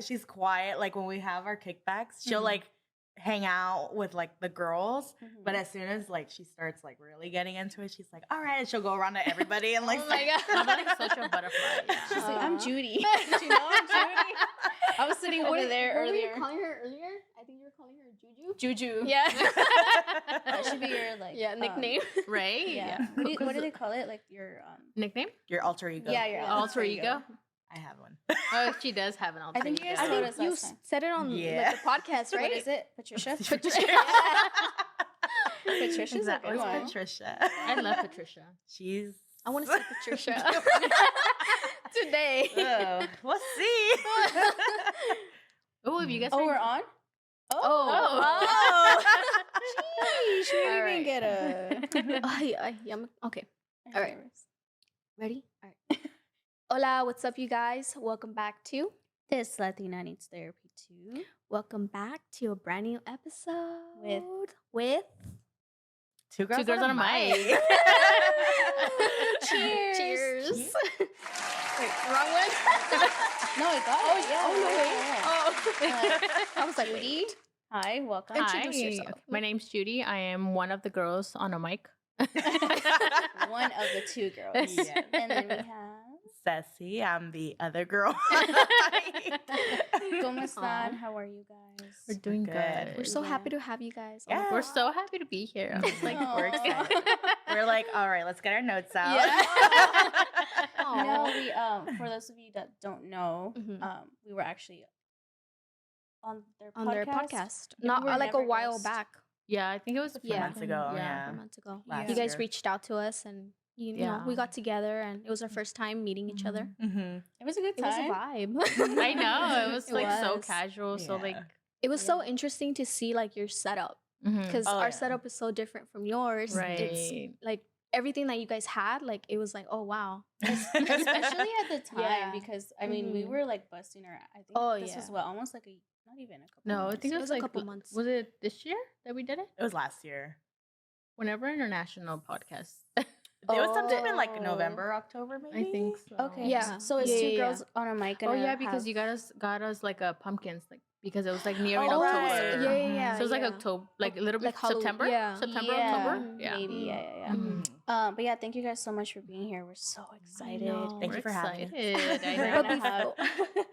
she's quiet. Like when we have our kickbacks, she'll like hang out with like the girls, but as soon as like she starts like really getting into it, she's like, all right, and she'll go around to everybody and like, oh my god, I'm like such a butterfly. Yeah. she's like, I'm Judy. Do you know I'm Judy? I was sitting over there What were earlier. you calling her earlier? I think you were calling her Juju. Juju. Yeah. That should be your like nickname. Right? Yeah. What do they call it? Like your Nickname? your alter ego. Yeah, your Alter ego? I have one. Oh, she does have an alter I think ego. you guys I told think us you last time. said it on Yeah. like, the podcast, right? What is it? Patricia? Patricia's Patricia's a good Who's one. Patricia? I love Patricia. She's. I want to see Patricia today. Oh, we'll see. Oh, have you guys Oh, heard- we're on? Oh. Sheesh, we All didn't even right. get a... Okay. All right. Ready? All right. Hola, what's up, you guys? Welcome back to This Latina Needs Therapy too. Welcome back to a brand new episode with Two girls, Two girls on a mic. Cheers. Cheers. Wait, wrong one. No, I got it. Yeah. Oh, no, wait. Yeah. I was like, Judy. Hi, welcome. Introduce Hi, yourself. my name's Judy. I am one of the girls on a mic. One of the two girls. Yes. And then we have... Ceci, I'm the other girl. ¿Cómo están? How are you guys? We're doing Good. good. We're so Yeah. happy to have you guys. Yeah. We're so happy to be here. Like Aw. we're excited. We're like, all right, let's get our notes out. No, we for those of you that don't know, Mhm. we were actually on their On podcast. their podcast. Yeah, Not we were like a never while ghosts. back. Yeah, I think it was a few Yeah. months ago. Yeah. 4 months ago. Last You guys year. reached out to us and you know, Yeah. we got together and it was our first time meeting each other. Mm-hmm. It was a good It was a time. vibe. I know. It was It like so was. casual. So Yeah. like, It was so Yeah. interesting to see like your setup mhm. because Oh, our yeah. setup is so different from yours. Right. It's like everything that you guys had, like it was like, oh wow. Especially at the time, Yeah. because I mean, we Mhm. were like busting our. I think Oh, this yeah. was what, almost like not even a couple. No, I months. think it was, a like couple months. Was it this year that we did it? It was last year. Whenever international podcast. It was sometime in like Oh. November, October, maybe. I think so. Okay. Yeah. So it's Yeah, two yeah, girls on a mic. Oh And yeah, because you got us like a pumpkins, like because it was like nearing Oh, October. right. Yeah, yeah, yeah. So it was like yeah. October, like a little bit Like Halloween, September, yeah. September, Yeah, October. Yeah. maybe. Yeah. Mhm. But yeah, thank you guys so much for being here. We're so excited. know. Thank you We're for having us. excited. I We're know. gonna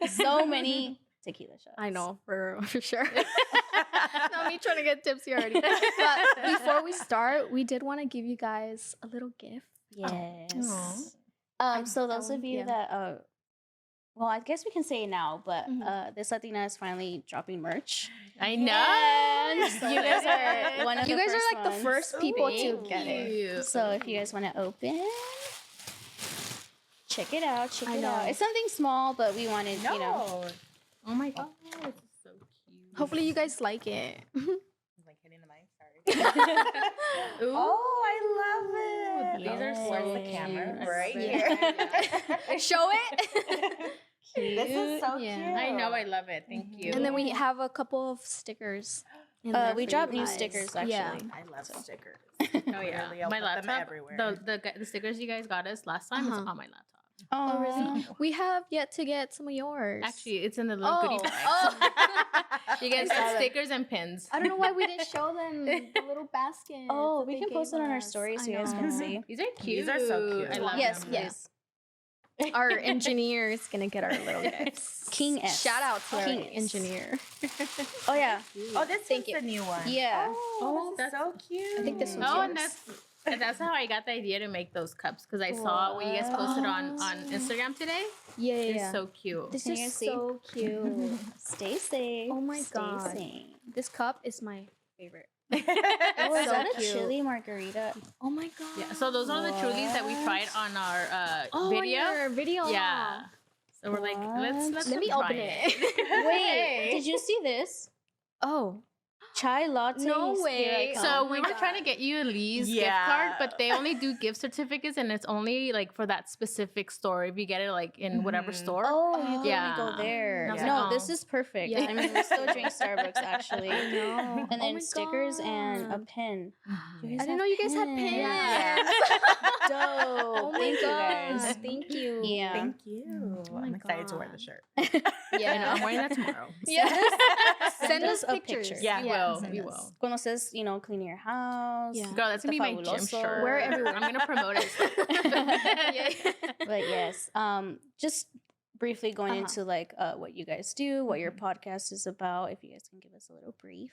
have so many tequila shots. I know, for sure. Not me trying to get tipsy already. But before we start, we did want to give you guys a little gift. Yes. Aw. So those of you yeah. that well, I guess we can say it now, but Mhm. this Latina is finally dropping merch. I know. Yes. So You guys are one of You the guys are first like the ones. first people to Thank get it. you. So if you guys want to open, check it out. Check I it out. know. It's something small, but we wanted, No. you know. Oh my god, this is so cute. Hopefully you guys like it. Like hitting the mic. Sorry. Oh, I love it. These are so Where's the camera? cute. Right Yeah. here. Show it. This is so Yeah. cute. I know, I love it. Thank you. And then we have a couple of stickers. in there We for dropped you new guys. stickers, actually. Yeah. I love stickers. Oh yeah, Really, I'll my put them laptop. everywhere. The stickers you guys got us last time is Uh-huh. on my laptop. Oh, really? We have yet to get some of yours. Actually, it's in the little goodie bag. You guys I saw got that. stickers and pins. I don't know why we didn't show them the little basket. Oh, we can post it on our stories so you guys can see. These are cute. These are so cute. I love Yes, them. yes. Our engineer is gonna get our little gifts. King S. Shout out to King our S. engineer. Oh yeah. Oh, this Thank is you. the new one. Yeah. Oh, that's- that's so cute. I think this one's Oh, yours. and that's how I got the idea to make those cups because I saw what you guys posted on Instagram today. Yeah, yeah, They're yeah. so cute. This Can is you see? so cute. Stay safe. Oh my Stay God. safe. This cup is my favorite. Oh, is so that a cute. chili margarita? Oh my god. Yeah. So those are the Trulies that we tried on our video. Your video. Yeah. So we're like, let's What? Let me try open it. Wait, did you see this? Oh. Chai latte. No is way. here I come. So Oh we my were trying to God. get you a Lee's gift Yeah. card, but they only do gift certificates, and it's only like for that specific store. If you get it like in whatever Mhm. store, Oh, you can Yeah. only go there. Yeah. No, Oh. this is perfect. Yeah. I mean, we still drink Starbucks actually. I know. And Oh then my stickers and a God. pen. You I guys didn't know you guys had pens. pens. Yeah. dope. Oh my Thank you, gosh. guys. Thank you. Yeah. Thank you. Oh my I'm excited to wear the God. shirt. Yeah, I'm wearing that tomorrow. Yeah. Send us a pictures. picture. Yeah. We will. Send We us. will. Cuando says, cleaning your house. Yeah. Girl, that's gonna be my gym Fabuloso. shirt. Wear it everywhere. I'm gonna promote it. Yeah. But yes, just briefly going Uh-huh. into like what you guys do, what your podcast is about. If you guys can give us a little brief.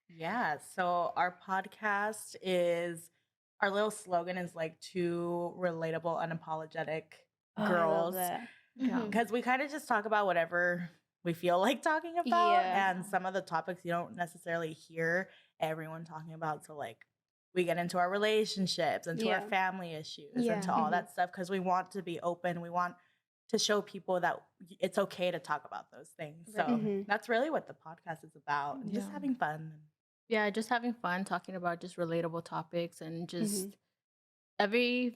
Yeah. So our podcast is our little slogan is like two relatable, unapologetic Oh, I love girls. that. Mhm. Because we kind of just talk about whatever we feel like talking about. Yeah. And some of the topics you don't necessarily hear everyone talking about. So like we get into our relationships, into our Yeah. family issues, Yeah. into all that stuff because we want to be open. We want to show people that it's okay to talk about those things. So Mhm. that's really what the podcast is about. And just Yeah. having fun. Yeah, just having fun talking about just relatable topics and just Mhm.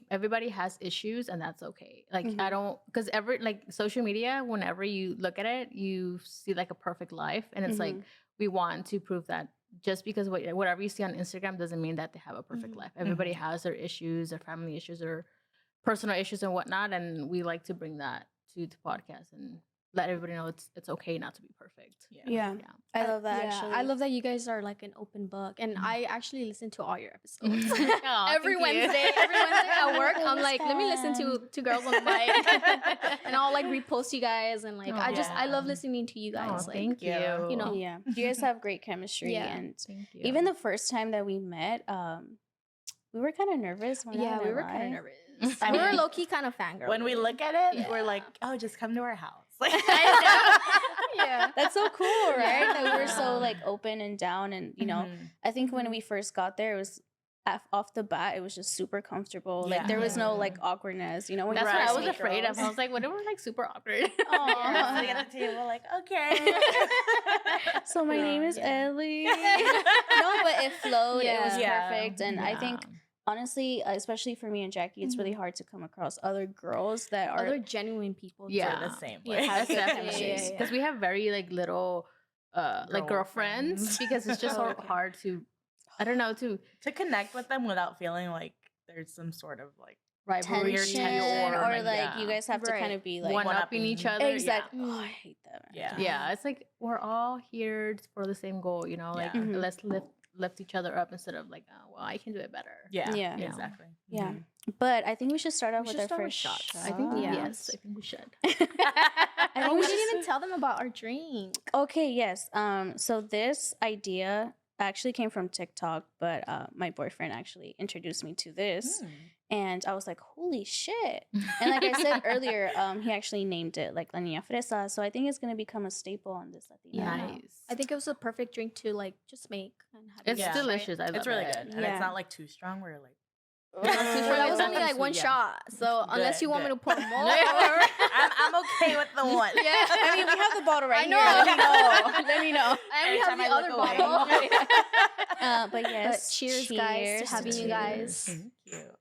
everybody has issues and that's okay. Like I Mhm. don't because every like social media, whenever you look at it, you see like a perfect life, and it's like Mhm. we want to prove that just because whatever you see on Instagram doesn't mean that they have a perfect life. Everybody has their issues, their family issues, their personal issues and whatnot, and we like to bring that to the podcast and let everybody know it's okay not to be perfect. Yeah. Yeah. Yeah. I love that Yeah, actually. I love that you guys are like an open book, and I actually listen to all your episodes. Aw, every thank you. Wednesday at work, I'm Yes, like, let me listen to girls on the mic, and I'll like repost you guys, and like I love listening to you Aw, guys. Like, thank you. you know. Yeah. You guys have great chemistry. Yeah. And Thank you. even the first time that we met, we were kind of nervous. We're not yeah, we gonna were kind lie. of nervous. I we were mean, low key kind of fangirl. When we look at it, we're Yeah. like, oh, just come to our house. yeah, That's so cool, right? That we're Yeah. so like open and down. And, I think when we first got there, it was off the bat, it was just super comfortable. Like there was no like awkwardness, when That's you what I first was meet afraid of. girls. I was like, what if we're like super awkward? Aw. Sitting at the table, like, okay. So my name is Yeah. Ellie. No, but it flowed. It was Yeah. perfect. And I think honestly, especially for me and Jackie, it's really hard to come across other girls that are other genuine people. too. Yeah. We're the same Yeah, way. have That's good definitely chemistry. because we have very like little like girlfriends Girlfriends. because it's just so Okay. hard to I don't know to To connect with them without feeling like there's some sort of like rivalry or tension, tension or like yeah. you guys have to Right. kind of be like one upping each other. exactly. Yeah. Oh, I hate that. Yeah. Yeah, it's like we're all here for the same goal, like Mhm. let's lift each other up instead of like, oh, well, I can do it better. Yeah. Yeah. Yeah. Exactly. Yeah. Mhm. But I think we should start off We with should our start with first shots. shot. I think Yeah. yes, I think we should. I Oh, think we didn't even tell them about our drink. Okay, yes. So this idea actually came from TikTok, but my boyfriend actually introduced me to this, and I was like, "Holy shit!" And like I said earlier, he actually named it like La Niña Fresa. So I think it's gonna become a staple on this Latina. Nice. I think it was a perfect drink to like just make. And have It's you guys try it. delicious. I love It's really it. good. And Yeah. it's not like too strong where you're like, So that was only like one Yeah. shot. So unless Good, you want me to good. pour more, I'm okay with the one. yeah. I mean, we have the bottle right I know. here. Let me know. Let me know. And we Every have time the I other look away. bottle. But yes, cheers, guys, to having you guys. Thank you.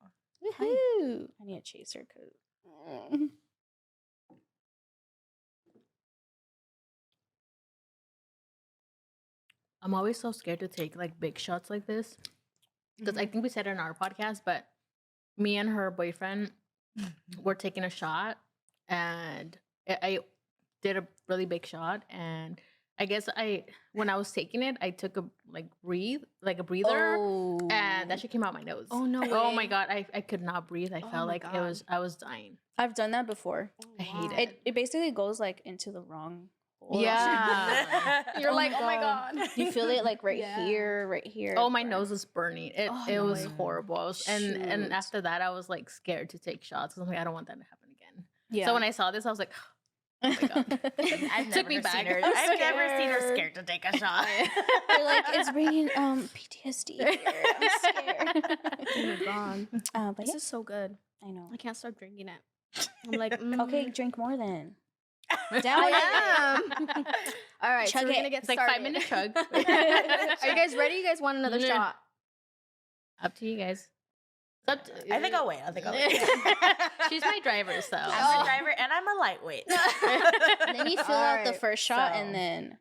Woohoo! I need a chaser because. I'm always so scared to take like big shots like this because I think we said it in our podcast, but me and her boyfriend were taking a shot, and I did a really big shot, and I guess when I was taking it, I took a breather, and that shit came out my nose. Oh, no Oh my way. god, I could not breathe. I Oh felt my like God. I was dying. I've done that before. I hate Wow. it. It basically goes like into the wrong hole. Yeah. You're Oh like, my oh my god. You feel it like right Yeah. here, right here. Oh, my burn. nose was burning. It Oh, it no was way. horrible. And Shoot. after that, I was like scared to take shots. I'm like, I don't want that to happen again. Yeah. So when I saw this, I was like, oh my god. I've Took me never back. seen her. I'm I've never seen her scared. scared to take a shot. You're like, it's bringing PTSD here. I'm scared. Oh my god. But This yeah, is so good. I know. I can't stop drinking it. I'm like, Okay, drink more then. Down I am. All right, Chug so we're it. gonna get It's like started. 5 minute chug. Are you guys ready? You guys want another Yeah. shot? Up to you guys. It's up to- I think I'll wait. She's my driver, so. I'm a driver and I'm a lightweight. Then you fill out the Alright, first shot so- and then.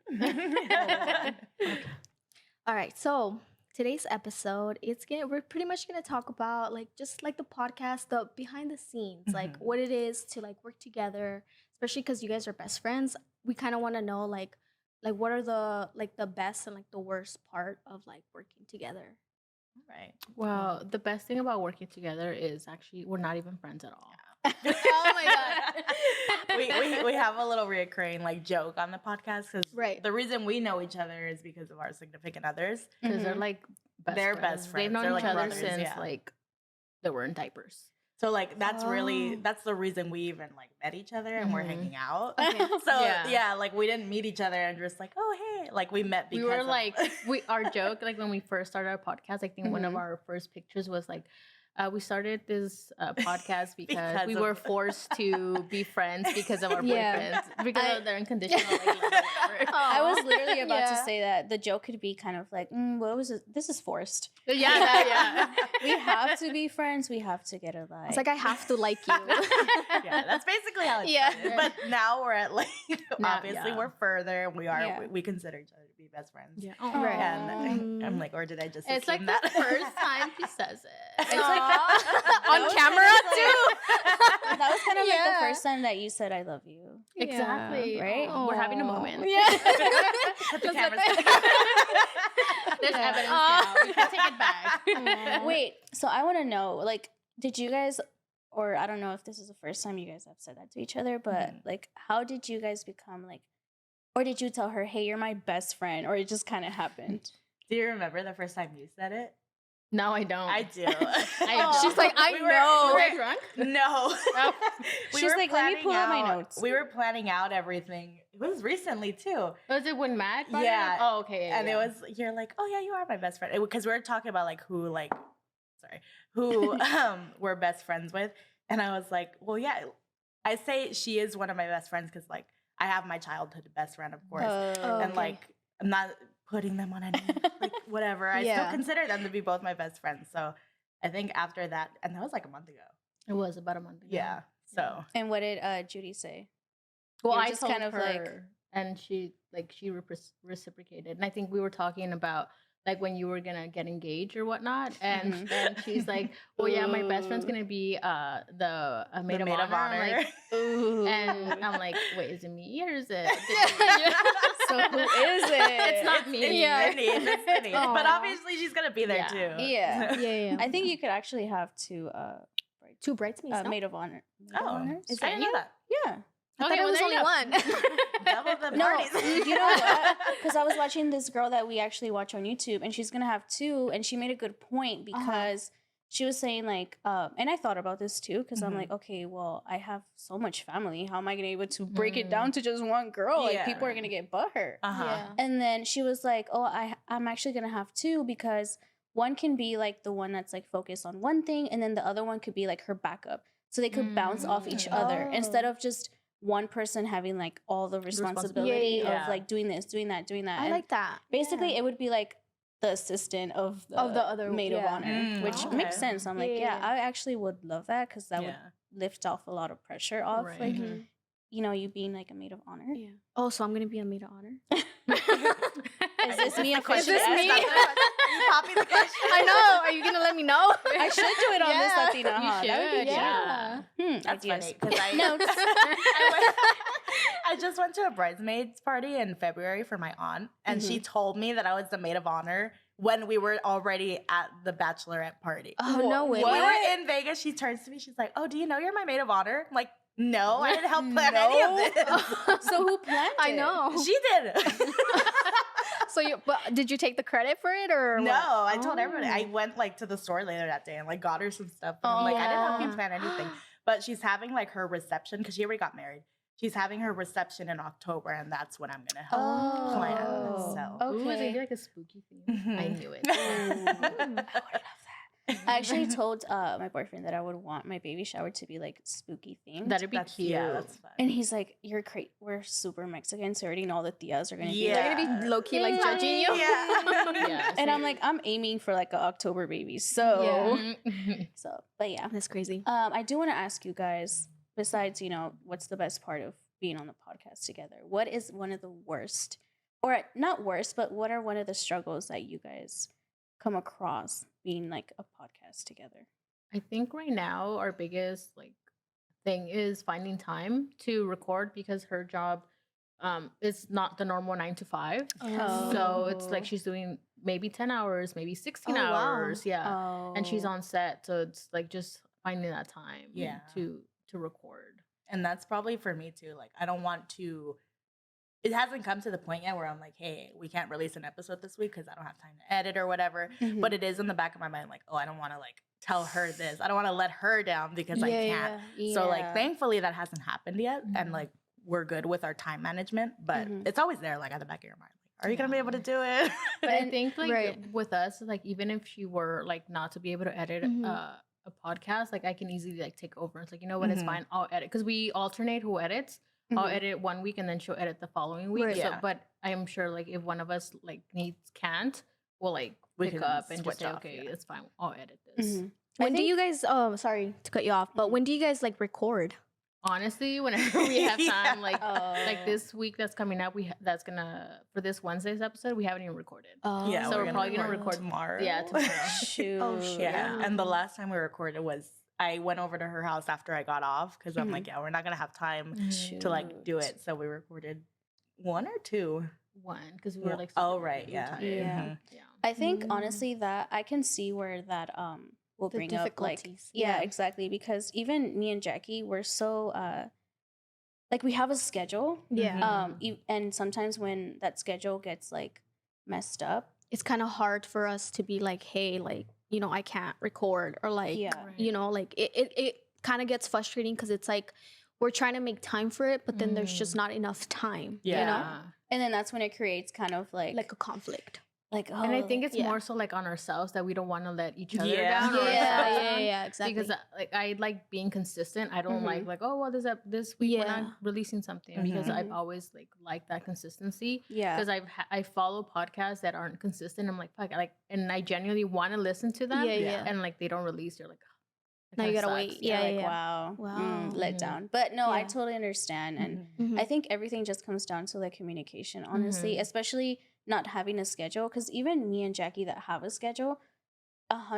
All right, so today's episode, we're pretty much gonna talk about like just like the podcast, the behind the scenes, like what it is to like work together, especially because you guys are best friends. We kind of want to know like what are the best and like the worst part of like working together. Right. Well, the best thing about working together is actually we're not even friends at all. Oh my God. we have a little reoccurring like joke on the podcast because Right. the reason we know each other is because of our significant others. Because they're like They're best friends. They've known They're each like other brothers, since yeah. like they were in diapers. So like that's the reason we even like met each other and we're hanging out. Okay. So yeah, like we didn't meet each other and just like, oh hey, like we met because We were of- like our joke, like when we first started our podcast, I think one of our first pictures was like we started this podcast because we were forced to be friends because of our boyfriends, because of their unconditional like, love or whatever. I was literally about to say that the joke could be kind of like, what was it? This is forced. Yeah. We have to be friends. We have to get alike. It's like I have to like you. yeah, that's basically how it Yeah. started. But now we're at like Now, obviously yeah. we're further and Yeah. we consider each other to be best friends. Yeah. Right. And I'm like, or did I just It's like assume the that? first time she says it. It's like on camera too. that was kind of like Yeah. the first time that you said "I love you." Exactly. Yeah, right? We're having a moment. Put the cameras There's evidence now. We can take it back. Wait, so I want to know, like, did you guys, or I don't know if this is the first time you guys have said that to each other, but like, how did you guys become like, or did you tell her, "Hey, you're my best friend," or it just kind of happened? Do you remember the first time you said it? No, I don't. I do. She's like, I We know. Were I drunk? No. She's were like, let me planning pull out my out- notes. We were planning out everything. It was recently too. Was it when Matt brought it Yeah. up? Oh, okay. And it was, you're like, oh yeah, you are my best friend. Because we were talking about like who we're best friends with. And I was like, well, yeah, I say she is one of my best friends because like I have my childhood best friend, of course. Oh, And like, I'm not putting them on any, like whatever. I still Yeah. consider them to be both my best friends. So I think after that, and that was like a month ago. It was about a month ago. Yeah. So And what did Judy say? Well, You're I just told kind of her, like- and she reciprocated. And I think we were talking about like when you were gonna get engaged or whatnot. And then she's like, "Well, yeah, my best friend's gonna be the maid, the of, honor." I'm like, Ooh. and I'm like, "Wait, is it me or is it?" So who is it? It's not me. Yeah. It's Denise. But Aw. obviously she's gonna be there Yeah. too. Yeah. Yeah. I think you could actually have two Two bridesmaids. No? maid of honor. Maid of Oh, honors? I didn't know that. Yeah. I thought it was only one. Double the No, parties. you know what? Because I was watching this girl that we actually watch on YouTube, and she's gonna have two, and she made a good point because she was saying like, and I thought about this too, because I'm like, okay, well, I have so much family. How am I gonna be able to break it down to just one girl? Like Yeah. people are gonna get butthurt. Uh-huh. And then she was like, oh, I'm actually gonna have two because one can be like the one that's like focused on one thing, and then the other one could be like her backup, so they could bounce off each other instead of just one person having like all the responsibility Yeah. of like doing this, doing that, doing that. I And like that. basically it would be like the assistant of the other- maid of yeah. honor, which Okay. makes sense. I'm like, Yeah. I actually would love that because that would Yeah. lift off a lot of pressure off, Right. like Mhm. you know, you being like a maid of honor. Yeah. Oh, so I'm gonna be a maid of honor. Is this me a the question? Is this me? Are you popping the question? I know. Are you gonna let me know? I should do it on this Yeah. Latina. You Huh? That would should, be yeah. That's ideas. funny because Notes. I just went to a bridesmaids party in February for my aunt, and she told me that I was the maid of honor when we were already at the bachelorette party. Oh, no way. We were in Vegas. She turns to me. She's like, "Oh, do you know you're my maid of honor?" I'm like, "No, I didn't help plan any of this." So who planned I it? know. She did. So but did you take the credit for it or No, what? I told everybody. I Oh. went like to the store later that day and like got her some stuff. And I'm like, I didn't help you Yeah. plan anything. But she's having like her reception because she already got married. She's having her reception in October, and that's when I'm gonna help plan. Oh. So Ooh, is Okay. it like a spooky theme? I knew it. I actually told my boyfriend that I would want my baby shower to be like spooky themed. That'd be that's cute. yeah, that's fun. And he's like, "You're crazy. We're super Mexican, so I already know all the tias are gonna be." Yeah. Like, They're gonna be low key like Yeah. judging you. Yeah. Yeah, and I'm like, I'm aiming for like an October baby. So, Mhm. so, but yeah. That's crazy. I do want to ask you guys. Besides, you know, what's the best part of being on the podcast together? What is one of the worst, or not worst, but what are one of the struggles that you guys come across being like a podcast together? I think right now our biggest like thing is finding time to record because her job is not the normal 9 to 5. So it's like she's doing maybe 10 hours, maybe 16 Oh, wow. hours. Yeah. And she's on set. So it's like just finding that time to record. And that's probably for me too. Like, I don't want to. It hasn't come to the point yet where I'm like, hey, we can't release an episode this week because I don't have time to edit or whatever. Mhm. But it is in the back of my mind, like, oh, I don't want to like tell her this. I don't want to let her down because I can't. So like, thankfully that hasn't happened yet, and like we're good with our time management. But it's always there, like at the back of your mind. Like, are you gonna be able to do it? But I think like with us, like even if she were like not to be able to edit a podcast, like I can easily like take over. It's like, you know what, it's fine. I'll edit because we alternate who edits. I'll edit one week and then she'll edit the following week. Right. So, Yeah. but I am sure like if one of us like can't, we'll like We pick can up and just switch say, off, okay, yeah. it's fine. I'll edit this. Mhm. When do you guys? Sorry to cut you off, but when do you guys like record? Honestly, whenever we have time, like Oh. this week that's coming up, that's gonna for this Wednesday's episode, we haven't even recorded. Yeah, So we're probably gonna record tomorrow. Yeah, tomorrow. Shoot. Oh, shit. Yeah. And the last time we recorded was I went over to her house after I got off because I'm like, yeah, we're not gonna have time to like do it. So we recorded 1 or 2. One because we were like right, super yeah. tired. Yeah. Mhm. Yeah. I think honestly that I can see where that will The bring up like difficulties. yeah, Yeah. exactly, because even me and Jackie we're so like we have a schedule. Yeah. And sometimes when that schedule gets like messed up, It's kind of hard for us to be like, hey, like, you know, I can't record, or like, Yeah. you know, like it kind of gets frustrating because it's like we're trying to make time for it, but then there's just not enough time. Yeah. You know, and then that's when it creates kind of like a conflict. like And I think oh, it's yeah. more so like on ourselves that we don't want to let each other Yeah. down. Or ourselves down. Yeah, exactly. Because like I like being consistent. I don't Mhm. like oh well this week we're Yeah. not releasing something because I've always like that consistency. yeah. Because I follow podcasts that aren't consistent. I'm like fuck, and I genuinely want to listen to them. Yeah, yeah. And like they don't release. You're like, Now you kinda gotta sucks. wait. Yeah, like yeah. wow, Wow. let Mhm. down. But no, I Yeah. totally understand, and Mhm. I think everything just comes down to like communication, honestly, Mhm. especially not having a schedule. Because even me and Jackie that have a schedule,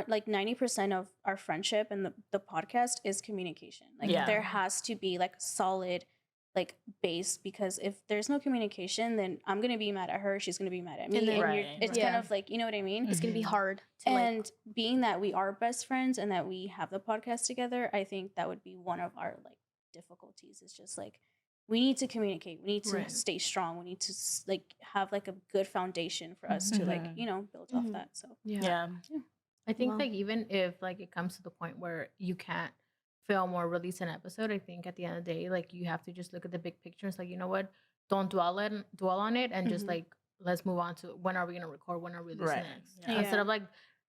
like 90% of our friendship and the podcast is communication. Like Yeah. there has to be like solid like base, because if there's no communication, then I'm gonna be mad at her. She's gonna be mad at me, And then- and Right. it's Yeah. kind of like, you know what I mean? It's gonna be Mhm. hard to And being that we are best friends and that we have the podcast together, I think that would be one of our like difficulties. It's just like we need to communicate. We need to Right. stay strong. We need to like have like a good foundation for us to like, Mhm. you know, build off Mhm. that. So Yeah. I think Wow. like even if like it comes to the point where you can't film or release an episode, I think at the end of the day, like you have to just look at the big picture. It's like, you know what, don't dwell on it, and just Mhm. like let's move on to when are we gonna record, when are we releasing Right. next, Yeah. instead of like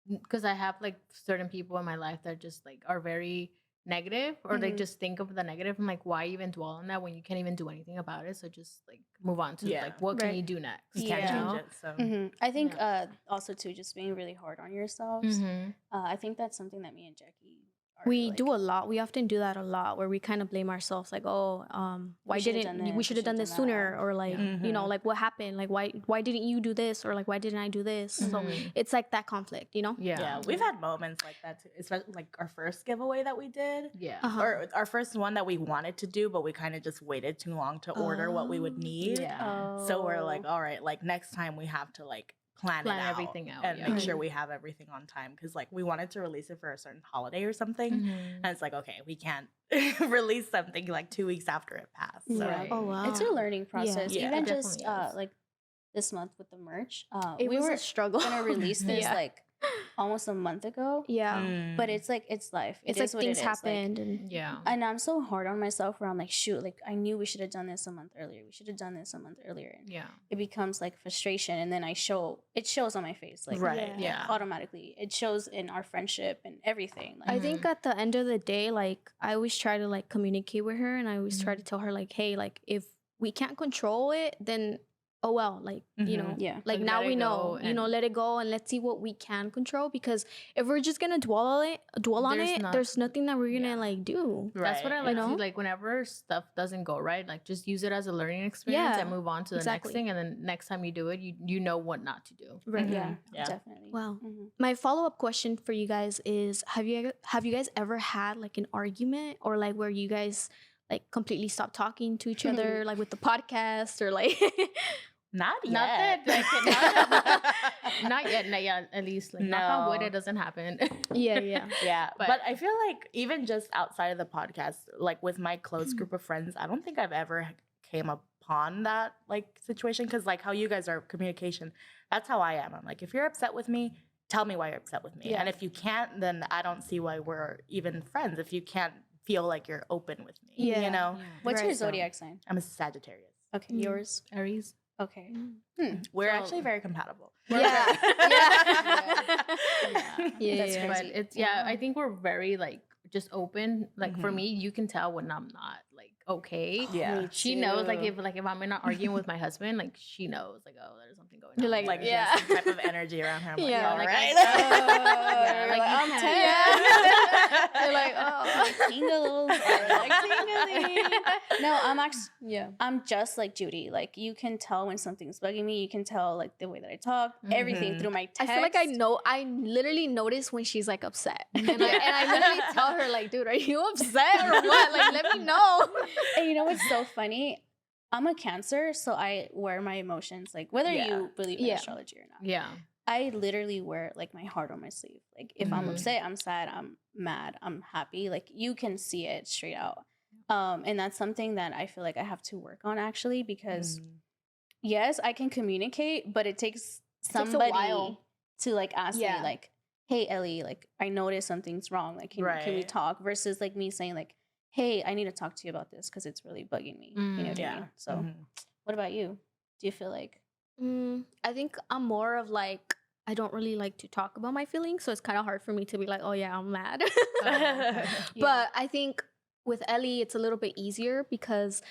because I have like certain people in my life that just like are very negative or they Mhm. just think of the negative. I'm like, why even dwell on that when you can't even do anything about it? So just like move on to Yeah. like what can Right. you do next? You can't Yeah. change it. So I think Yeah. also too just being really hard on yourselves. Mhm. I think that's something that me and Jackie are we like, do a lot. We often do that a lot, where we kind of blame ourselves, like, oh, why should've didn't done this, we should have done this that. sooner, or like, you know, Mhm. like what happened, like why didn't you do this, or like why didn't I do this? So Mhm. it's like that conflict, you know. yeah, we've had moments like that too. Especially like our first giveaway that we did. Yeah. Uh-huh. Or our first one that we wanted to do, but we kind of just waited too long to order what we would Oh. need. Yeah. So we're like, all right, like next time we have to like plan it out, everything out, and yeah. make sure we have everything on time, because like we wanted to release it for a certain holiday or something, Mhm. and it's like, okay, we can't release something like 2 weeks after it passed. So Yeah. Right. Oh wow. It's a learning process. Yeah, Even it just definitely is. like this month with the merch. It We was were a struggle. gonna release this Yeah. like almost a month ago. Yeah. Mm. But it's like it's life. It's It like is what things it is. Like, happened, and Yeah. and I'm so hard on myself where I'm like, shoot, like I knew we should have done this a month earlier. We should have done this a month earlier. And Yeah. it becomes like frustration, and then it shows on my face, like Right. Yeah. automatically. It shows in our friendship and everything. Like I think at the end of the day, like I always try to like communicate with her, and I always try to tell her like, hey, like if we can't control it, then oh well, like you know, like now we know, you know, let it go and let's see what we can control, because if we're just gonna dwell on it, there's nothing that we're gonna like do. That's what I like to, like, whenever stuff doesn't go right, like just use it as a learning experience and move on to the next thing, and then next time you do it, you know what not to do. Right. Yeah, definitely. Wow. My follow-up question for you guys is, have you guys ever had like an argument, or like where you guys like completely stop talking to each other, like with the podcast, or like not yet. Not yet. At least, like, knock on wood, it doesn't happen. Yeah. But I feel like even just outside of the podcast, like with my close group of friends, I don't think I've ever came upon that like situation, because like how you guys are communication, that's how I am. I'm like, if you're upset with me, tell me why you're upset with me, and if you can't, then I don't see why we're even friends. If you can't feel like you're open with me, you know. What's your zodiac sign? I'm a Sagittarius. Okay, yours? Aries. Okay. We're actually very compatible. Yeah. That's crazy. But it's I think we're very like just open. Like for me, you can tell when I'm not like okay. She knows, like if I'm in an argument with my husband, like she knows, like, oh, there's something going on. You're like she has some type of energy around her. I'm like, all right. I'm You're like, oh, tingles, like tingling. No, I'm actually, I'm just like Judy. Like, you can tell when something's bugging me. You can tell like the way that I talk, everything through my text. I feel like I literally notice when she's like upset, and I literally tell her like, dude, are you upset or what? Like, let me know. And you know what's so funny? I'm a Cancer, so I wear my emotions, like whether you believe in astrology or not. Yeah. I literally wear like my heart on my sleeve. Like if I'm upset, I'm sad, I'm mad, I'm happy. Like you can see it straight out. And that's something that I feel like I have to work on actually, because yes, I can communicate, but it takes somebody to like ask me like, hey Ellie, like I noticed something's wrong. Like can we talk? Versus like me saying like, hey, I need to talk to you about this because it's really bugging me. You know what I mean? So what about you? Do you feel like? I think I'm more of like, I don't really like to talk about my feelings, so it's kind of hard for me to be like, oh yeah, I'm mad. But I think with Ellie, it's a little bit easier because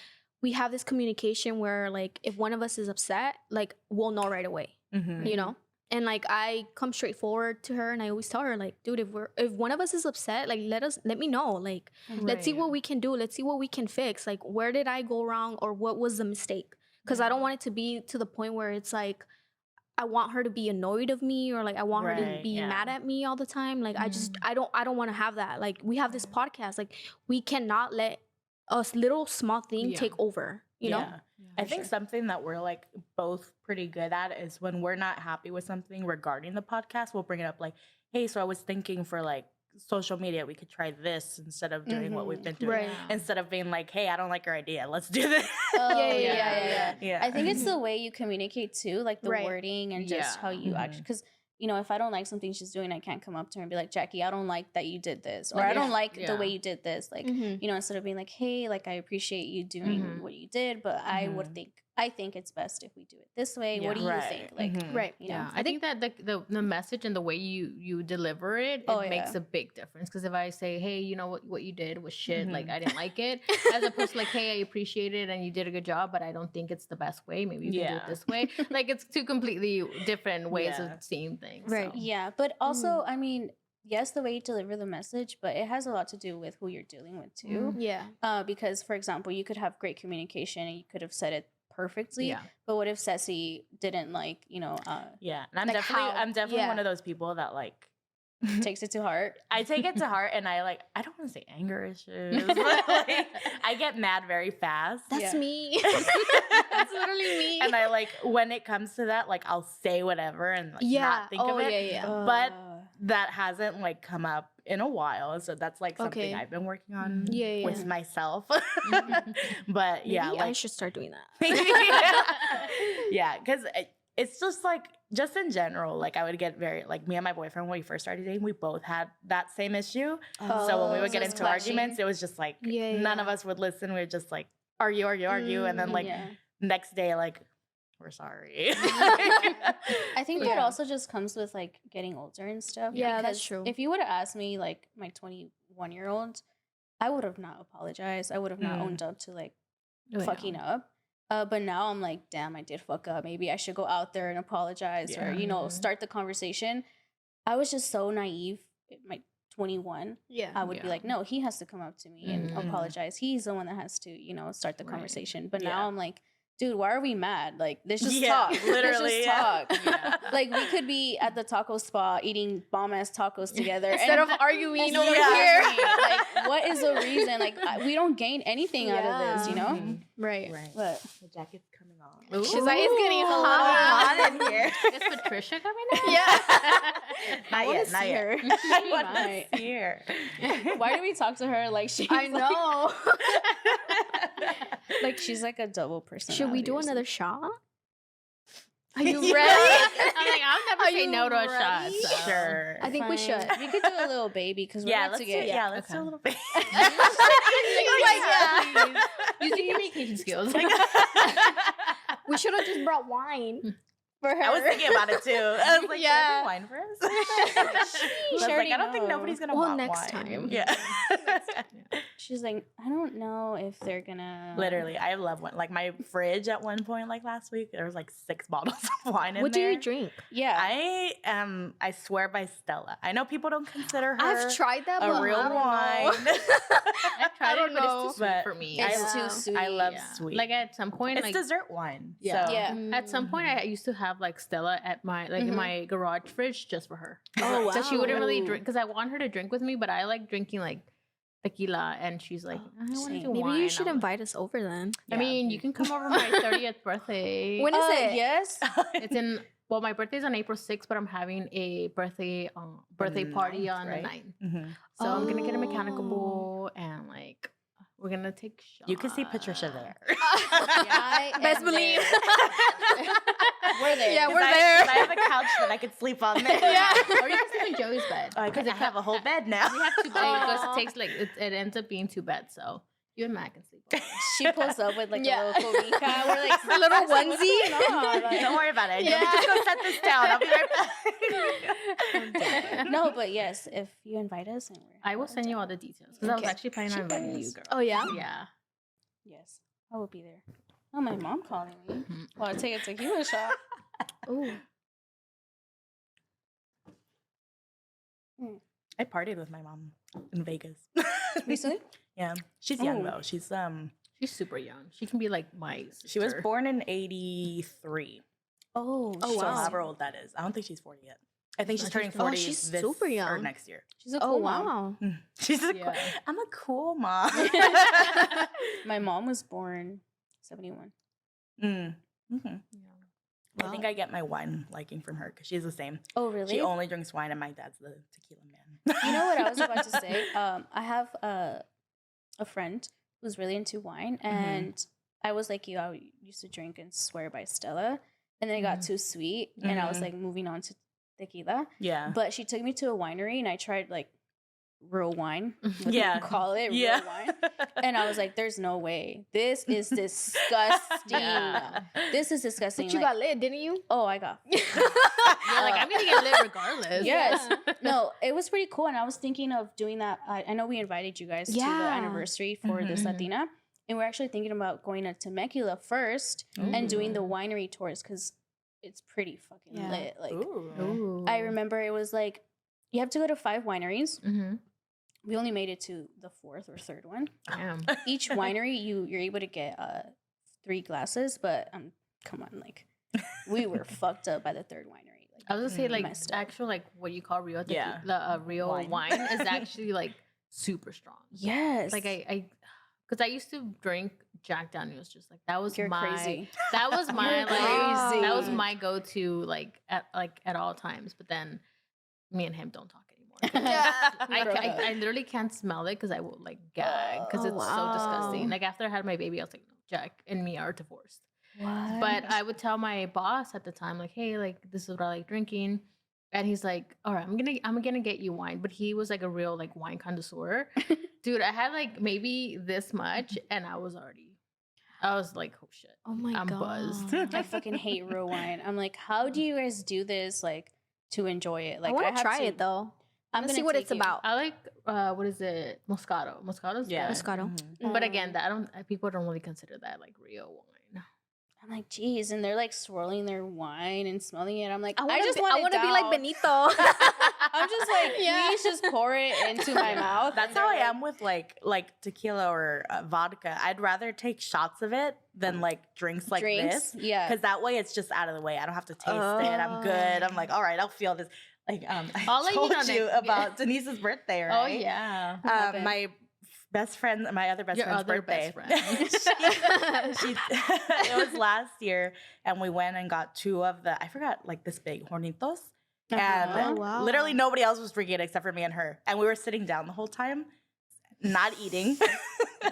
we have this communication where like if one of us is upset, like we'll know right away, you know? And like I come straight forward to her and I always tell her like, dude, if one of us is upset, like let me know. Like let's see what we can do. Let's see what we can fix. Like where did I go wrong or what was the mistake? Because I don't want it to be to the point where it's like I want her to be annoyed of me or like I want her to be mad at me all the time. Like I don't want to have that. Like we have this podcast. Like we cannot let a little small thing take over, you know? I think something that we're like both pretty good at is when we're not happy with something regarding the podcast, we'll bring it up like, hey, so I was thinking for like social media, we could try this instead of doing what we've been doing. Instead of being like, hey, I don't like your idea, let's do this. Yeah. I think it's the way you communicate too, like the wording and just how you actually, because you know, if I don't like something she's doing, I can't come up to her and be like, Jackie, I don't like that you did this. Or I don't like the way you did this. Like, you know, instead of being like, hey, like, I appreciate you doing what you did, but I think it's best if we do it this way. What do you think? Like, you know? I think that the message and the way you deliver it, makes a big difference. Because if I say, hey, you know what you did was shit, like I didn't like it, as opposed to like, hey, I appreciate it and you did a good job, but I don't think it's the best way. Maybe you can do it this way. Like it's two completely different ways of seeing things. Right. So. Yeah. But also, I mean, yes, the way you deliver the message, but it has a lot to do with who you're dealing with too. Because, for example, you could have great communication and you could have said it perfectly, but what if Ceci didn't like, you know, and I'm like definitely one of those people that like takes it to heart. I take it to heart and I don't want to say anger issues, but like I get mad very fast. That's me. That's literally me. And I like when it comes to that, like I'll say whatever and like not think of it. But that hasn't like come up in a while, so that's like something I've been working on with myself. But maybe I should start doing that. Because it's just like just in general, like I would get very like me and my boyfriend when we first started dating, we both had that same issue. So when we would get into arguments, it was just like none of us would listen. We would just like argue, and then like next day like we're sorry. I think that also just comes with like getting older and stuff. Yeah, that's true. If you would have asked me like my 21-year-old, I would have not apologized. I would have not owned up to like fucking up. But now I'm like, damn, I did fuck up. Maybe I should go out there and apologize or, start the conversation. I was just so naive. My 21. Yeah. I would be like, no, he has to come up to me and apologize. He's the one that has to, start the conversation. But now I'm like, dude, why are we mad? Like, let's just talk. Literally. Let's just talk. Like, we could be at the taco spot eating bomb-ass tacos together. Instead of arguing over here. Like, what is the reason? Like, we don't gain anything out of this, Right. But the jacket's coming on. Ooh. She's like, it's getting hot in here. Is Patricia coming out? Yeah. Not yet. Not yet. I want to see her. Why do we talk to her like she's I know. like she's like a double person? Should we do another shot? Are you ready? I'm like, I'll never say no to a shot. So. Sure. I think we should. We could do a little baby because we're about to get. Let's do a little bit. Using your vacation skills. We should have just brought wine for her. I was thinking about it too. I was like, should I bring wine for us? I was like, I don't think nobody's gonna want next wine. time. Yeah. She's like, I don't know if they're gonna. Literally, I love wine. Like my fridge at one point, like last week, there was like 6 bottles of wine in What there. do you drink? Yeah, I swear by Stella. I know people don't consider her I've tried that, a but real I don't wine. know. I've tried it, but it's too sweet But for me. it's too sweet. I love sweet. Like at some point, it's like dessert wine. Yeah. So. Yeah. at some point, I used to have like Stella at my in my garage fridge just for her. Oh, So she wouldn't really Ooh. drink because I want her to drink with me, but I like drinking like tequila, and she's like, I want to same. do Maybe wine. you should I'm like, invite us over then. I mean, you can come over my 30th birthday. When is it? Yes. It's in. Well, my birthday's on April 6th, but I'm having a birthday party 9th, on right? the 9th. Mm-hmm. So I'm gonna get a mechanical Oh. bull and like we're gonna take shots. You can see Patricia there. Best believe. We're there. Yeah, we're 'Cause there. I have a couch that I could sleep on there. Yeah. Or you can sleep in Joey's bed. Because I have a whole bed now. We have 2 beds because it takes like it ends up being 2 beds. So you and Matt can sleep. On She pulls up with like Yeah. a little cobija. We're like A little onesie. Don't worry about it. Yeah. Let me just go set this down. I'll be right back. No, but yes, if you invite us, and we're I will send you all the details because I was Okay. actually planning on inviting you, girl. Oh yeah. Yeah. Yes, I will be there. Oh, my mom calling me. Well, I take a tequila shot. Ooh. I partied with my mom in Vegas. Recently? Yeah. She's young Oh. though. She's She's super young. She can be like my sister. she was born in 83. Oh, Oh, So wow. however old that is. I don't think she's 40 yet. I think she's Oh, turning she's- 40 she's this super or young. next year. she's a Oh cool mom. wow. She's a Yeah. I'm a cool mom. My mom was born 71. Mm. Mm-hmm. Yeah. I think I get my wine liking from her because she's the same. Oh, really? She only drinks wine, and my dad's the tequila man. You know what I was about to say? I have a friend who's really into wine, and I was like you. I used to drink and swear by Stella, and then it got too sweet, and I was Mhm. like moving on to tequila. Yeah. But she took me to a winery, and I tried like real wine. what Yeah. you call it Yeah. real wine. And I was like, "There's no way. This is disgusting. Yeah. This is disgusting." But you Like, got lit, didn't you? oh, I got. You're like, I'm gonna get lit regardless. Yes. No, it was pretty cool. And I was thinking of doing that. I know we invited you guys to the Yeah. anniversary for this Mhm. Latina. And we're actually thinking about going to Temecula first and doing the winery tours because it's pretty fucking Yeah. lit. Like, Ooh. I remember it was like, you have to go to 5 wineries. Mm-hmm. We only made it to the 4th or 3rd one. Damn. Each winery, you're able to get 3 glasses, but come on, like, we were fucked up by the 3rd winery. Like, I was gonna say like messed up. actual like what you call real Yeah. the real Wine. wine. Is actually like super strong. Yes. Like I because I used to drink Jack Daniels, just like that was You're my crazy. that was my You're like crazy. that was my go to like at all times. But then me and him don't talk anymore. Yeah. I literally can't smell it because I will like gag because Oh, it's so wow. disgusting. Like after I had my baby, I was like, no, Jack and me are divorced. What? But I would tell my boss at the time, like, hey, like this is what I like drinking. And he's like, all right, I'm gonna get you wine. But he was like a real like wine connoisseur. Dude, I had like maybe this much and I was like, oh shit. Oh my I'm god. buzzed. I fucking hate real wine. I'm like, how do you guys do this like to enjoy it? Like I want have to try it though. I'm Let's gonna see what take it's you. about. I like what is it? Moscato. Moscato's Yeah. good. Moscato. Mhm. But again, that I don't people don't really consider that like real wine. I'm like, geez, and they're like swirling their wine and smelling it. I'm like, I just want to be like Benito. I'm just like, please just pour it into my mouth. That's how I am with like tequila or vodka. I'd rather take shots of it than like drinks like this. Yeah, because that way it's just out of the way. I don't have to taste it. I'm good. I'm like, all right, I'll feel this. Like I told you about Denise's birthday, right? Oh yeah. My best friend, my other best friend's birthday. Best friend. It was last year, and we went and got 2 of the, I forgot, like this big hornitos. And literally nobody else was drinking it except for me and her. And we were sitting down the whole time, not eating.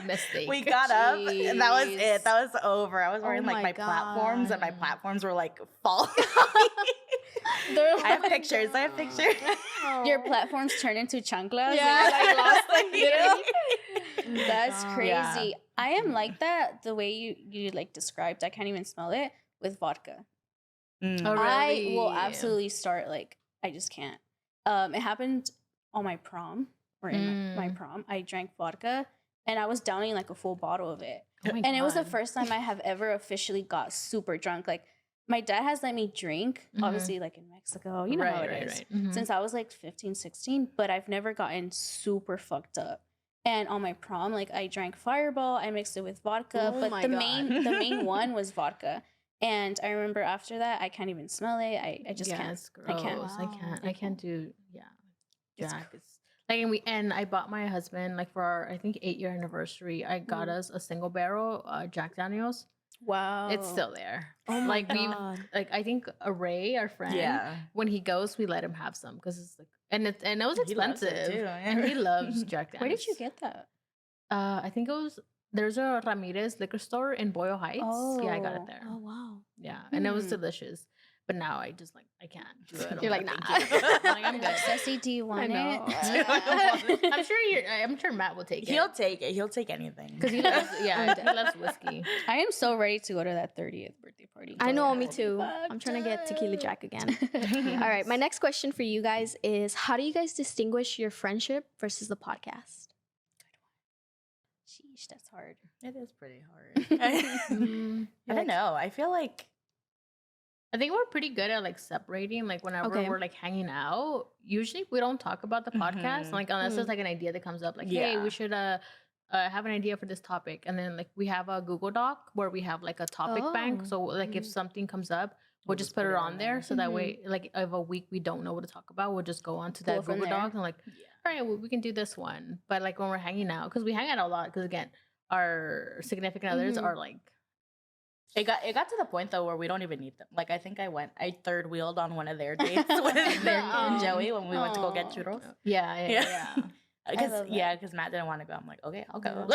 Mistake. We got up, and that was it. That was over. I was wearing like my platforms, and my platforms were like falling. I have pictures. Your platforms turn into chanclas. Yeah. And you're like lost, like, that's crazy. Yeah. I am like that. The way you like described, I can't even smell it with vodka. Oh, really? I will absolutely start like I just can't. It happened on my prom or in my prom. I drank vodka and I was downing like a full bottle of it. Oh my and God. It was the first time I have ever officially got super drunk. Like my dad has let me drink, obviously like in Mexico, you know how it is, since I was like 15, 16, but I've never gotten super fucked up. And on my prom, like I drank Fireball, I mixed it with vodka, but the main one was vodka. And I remember after that, I can't even smell it. I just can't. It's gross. I can't. Wow. I can't do Jack. Like and I bought my husband like for our I think 8-year anniversary. I got us a single barrel Jack Daniels. Wow, it's still there. Oh my like God. like I think Ray, our friend, when he goes, we let him have some because it's like and it was expensive. He loves it too, and he loves Jack Daniels. Where did you get that? I think it was there's a Ramirez liquor store in Boyle Heights. Oh. Yeah, I got it there. Oh wow. Yeah, and it was delicious. But now I just like I can't do it. You're like, nah. I'm good. Ceci, do you want it? I'm sure Matt will take it. He'll take it. He'll take anything because he loves. Yeah, he loves whiskey. I am so ready to go to that 30th birthday party. I know, me too. I'm trying to get tequila Jack again. All right, my next question for you guys is: how do you guys distinguish your friendship versus the podcast? Sheesh, that's hard. It is pretty hard. I don't know. I feel like I think we're pretty good at like separating. Like whenever we're like hanging out, usually we don't talk about the podcast. Like unless there's like an idea that comes up, like hey, we should have an idea for this topic, and then like we have a Google Doc where we have like a topic bank. So like if something comes up, we'll just put it on there. So that way, like if a week we don't know what to talk about, we'll just go on to that Google Doc and like, all right, well, we can do this one. But like when we're hanging out, because we hang out a lot, because again, our significant others are like. It got to the point though where we don't even need them. Like I think I third wheeled on one of their dates with their and Joey when we went to go get churros. Yeah. Because Matt didn't want to go. I'm like, okay, I'll go.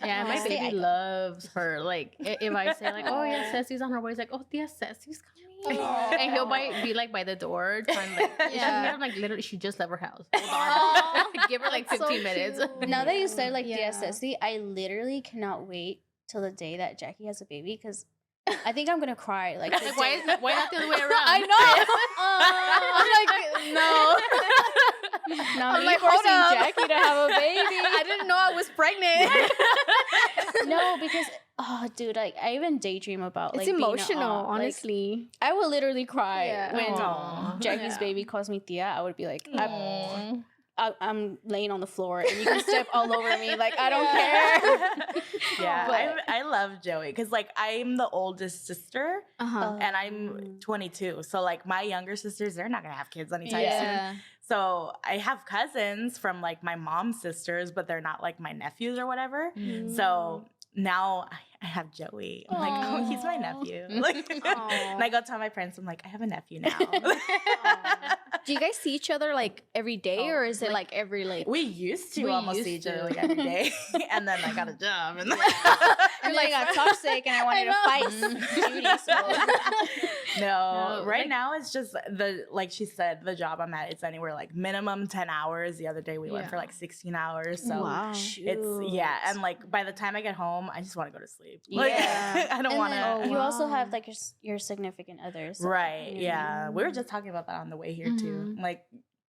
Yeah, my baby loves her. Like if I say like, oh yeah, Ceci's on her way, he's like, oh yeah, Ceci's coming, and he'll be like by the door trying like like literally she just left her house. Hold on, give her like 15 minutes. Now that you said like Ceci, I literally cannot wait till the day that Jackie has a baby because I think I'm gonna cry. Like why not the other way around? I know. I'm like, no. Not me forcing Jackie to have a baby. I didn't know I was pregnant. No, because dude, like I even daydream about it's like emotional. Honestly, like, I will literally cry when Jackie's baby calls me Tia. I would be like, I'm laying on the floor and you can step all over me. Like, I don't care. Yeah, I love Joey because, like, I'm the oldest sister and I'm 22. So, like, my younger sisters, they're not going to have kids anytime soon. So, I have cousins from, like, my mom's sisters, but they're not, like, my nephews or whatever. So, now I have Joey. I'm like, oh, he's my nephew. Like, and I go tell my friends, I'm like, I have a nephew now. Do you guys see each other like every day, or is it like every like? We used to almost see each other like every day, and then I got a job, and then I got toxic, and I wanted to fight Judy. So. No, right now it's just like she said, the job I'm at. It's anywhere like minimum 10 hours. The other day we went for like 16 hours. So it's and like by the time I get home, I just want to go to sleep. Like, I don't want to. You also have like your significant others, right? Yeah, we were just talking about that on the way here too. Like,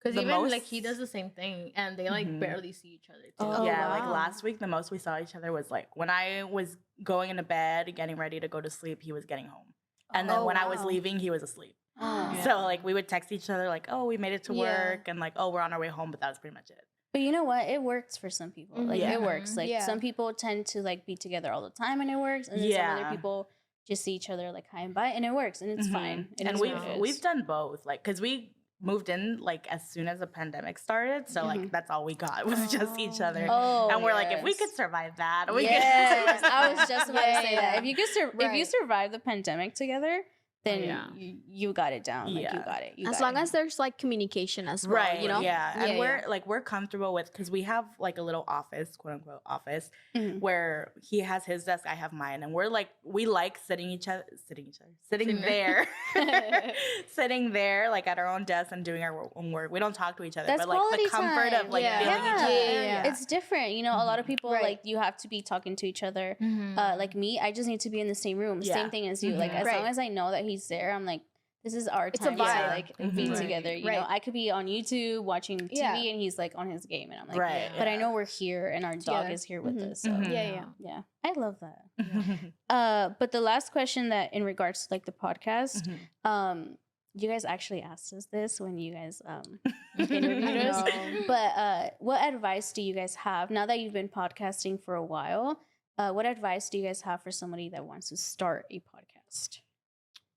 Because even like he does the same thing, and they like barely see each other too. Oh, yeah, wow. Like last week, the most we saw each other was like when I was going into bed, getting ready to go to sleep, he was getting home, and then when I was leaving, he was asleep. So like we would text each other like, oh, we made it to work, and like, oh, we're on our way home, but that was pretty much it. But you know what? It works for some people. Like it works. Like some people tend to like be together all the time, and it works, and then some other people just see each other like high and by, and it works, and it's fine. And we've done both, like because we moved in like as soon as the pandemic started, so like that's all we got was just each other. And we're like, if we could survive that, we could. I was just about to say that. If you could if you survive the pandemic together, then you got it down. Like you got it. As long as there's like communication as well, right? You know, and we're comfortable with, because we have like a little office, quote unquote office, where he has his desk, I have mine, and we're like we like sitting there, sitting there like at our own desk and doing our own work. We don't talk to each other, but like the comfort of like feeling each other. It's different, you know. A lot of people like you have to be talking to each other. Like me, I just need to be in the same room. Same thing as you. Like as long as I know that he's there, I'm like, this is our time to like be together. You know, I could be on YouTube watching TV and he's like on his game, and I'm like, but I know we're here and our dog is here with us. So yeah. I love that. But the last question that in regards to like the podcast, you guys actually asked us this when you guys interviewed us. But what advice do you guys have now that you've been podcasting for a while? What advice do you guys have for somebody that wants to start a podcast?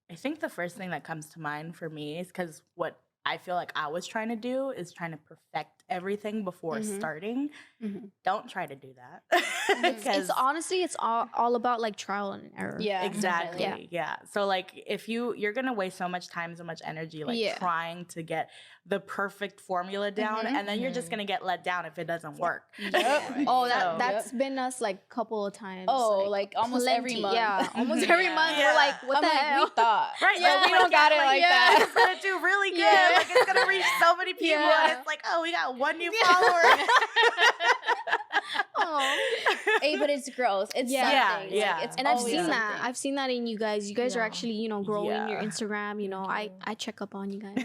I think the first thing that comes to mind for me is because what I feel like I was trying to do is trying to perfect everything before starting. Don't try to do that. It's honestly, it's all about like trial and error. Yeah, exactly. Yeah. So like if you're gonna waste so much time, so much energy, like trying to get the perfect formula down, and then you're just gonna get let down if it doesn't work. That's been us like a couple of times. Like almost every month. Yeah, almost every month. We're like, what the hell? We thought, right? Yeah, we don't got it like that. It's gonna do really good. Like it's gonna reach so many people, and it's like, oh, we got one new follower. Hey, but it's growth. It's something. Yeah. Like, it's and I've seen that. I've seen that in you guys. You guys are actually, you know, growing your Instagram. You know, I check up on you guys.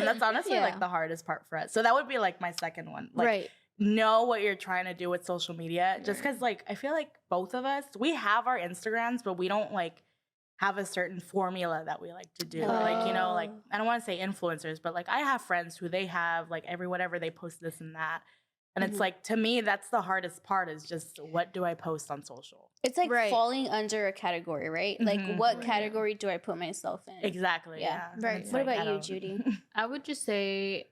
And that's honestly like the hardest part for us. So that would be like my second one. Like, know what you're trying to do with social media. Just because, like, I feel like both of us, we have our Instagrams, but we don't like have a certain formula that we like to do. Like, you know, like I don't want to say influencers, but like I have friends who they have like whatever they post this and that. And it's like, to me, that's the hardest part is just what do I post on social? It's like falling under a category, right? Like what category do I put myself in? Exactly. Yeah. Right. What about you, Judy? I would just say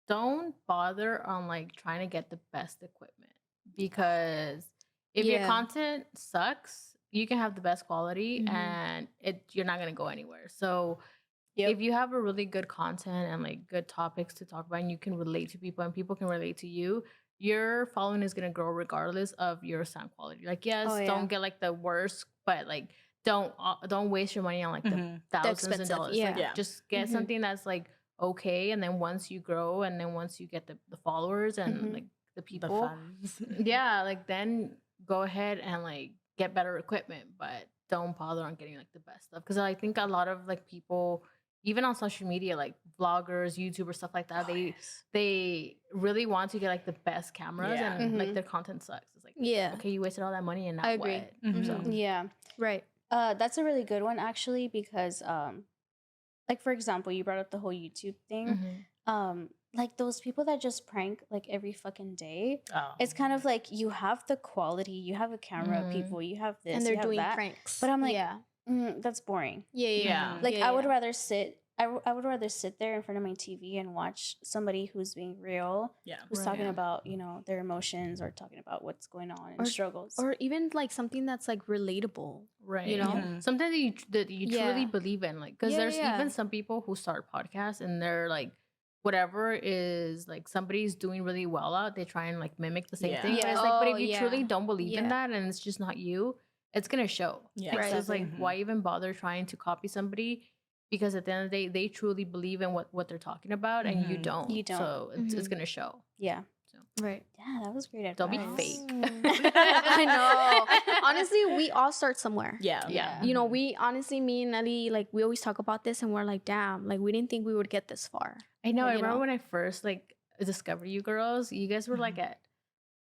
don't bother on like trying to get the best equipment, because if your content sucks, you can have the best quality and you're not going to go anywhere. So if you have a really good content and like good topics to talk about and you can relate to people and people can relate to you, your following is going to grow regardless of your sound quality. Like, don't get like the worst, but like don't waste your money on like the thousands of dollars. Like, just get something that's like okay, and then once you grow and then once you get the followers and like the people, the funds. like then go ahead and like get better equipment, but don't bother on getting like the best stuff, because I think a lot of like people, even on social media, like vloggers, YouTubers, stuff like that, they really want to get like the best cameras and like their content sucks. It's like, okay, you wasted all that money and now I agree. What? So. Yeah, right. That's a really good one actually, because like for example, you brought up the whole YouTube thing. Like those people that just prank like every fucking day. It's kind of like you have the quality, you have a camera, people, you have this, and they're you have doing that. pranks. But I'm like, that's boring. Like I would rather sit. I would rather sit there in front of my TV and watch somebody who's being real, who's talking about, you know, their emotions or talking about what's going on and struggles, or even like something that's like relatable, right? You know, something that you truly believe in, like because there's even some people who start podcasts and they're like, whatever is like somebody's doing really well out, they try and like mimic the same thing. But it's like, but if you truly don't believe in that and it's just not you, it's gonna show. Right. So it's like, why even bother trying to copy somebody? Because at the end of the day, they truly believe in what they're talking about, and you don't. So it's going to show. Yeah. Right. Yeah, that was great advice. Don't be fake. I know. Honestly, we all start somewhere. Yeah. You know, we honestly, me and Ellie, like, we always talk about this and we're like, damn, like, we didn't think we would get this far. I know. Like, I you remember know? when I first like discovered you girls. You guys were like at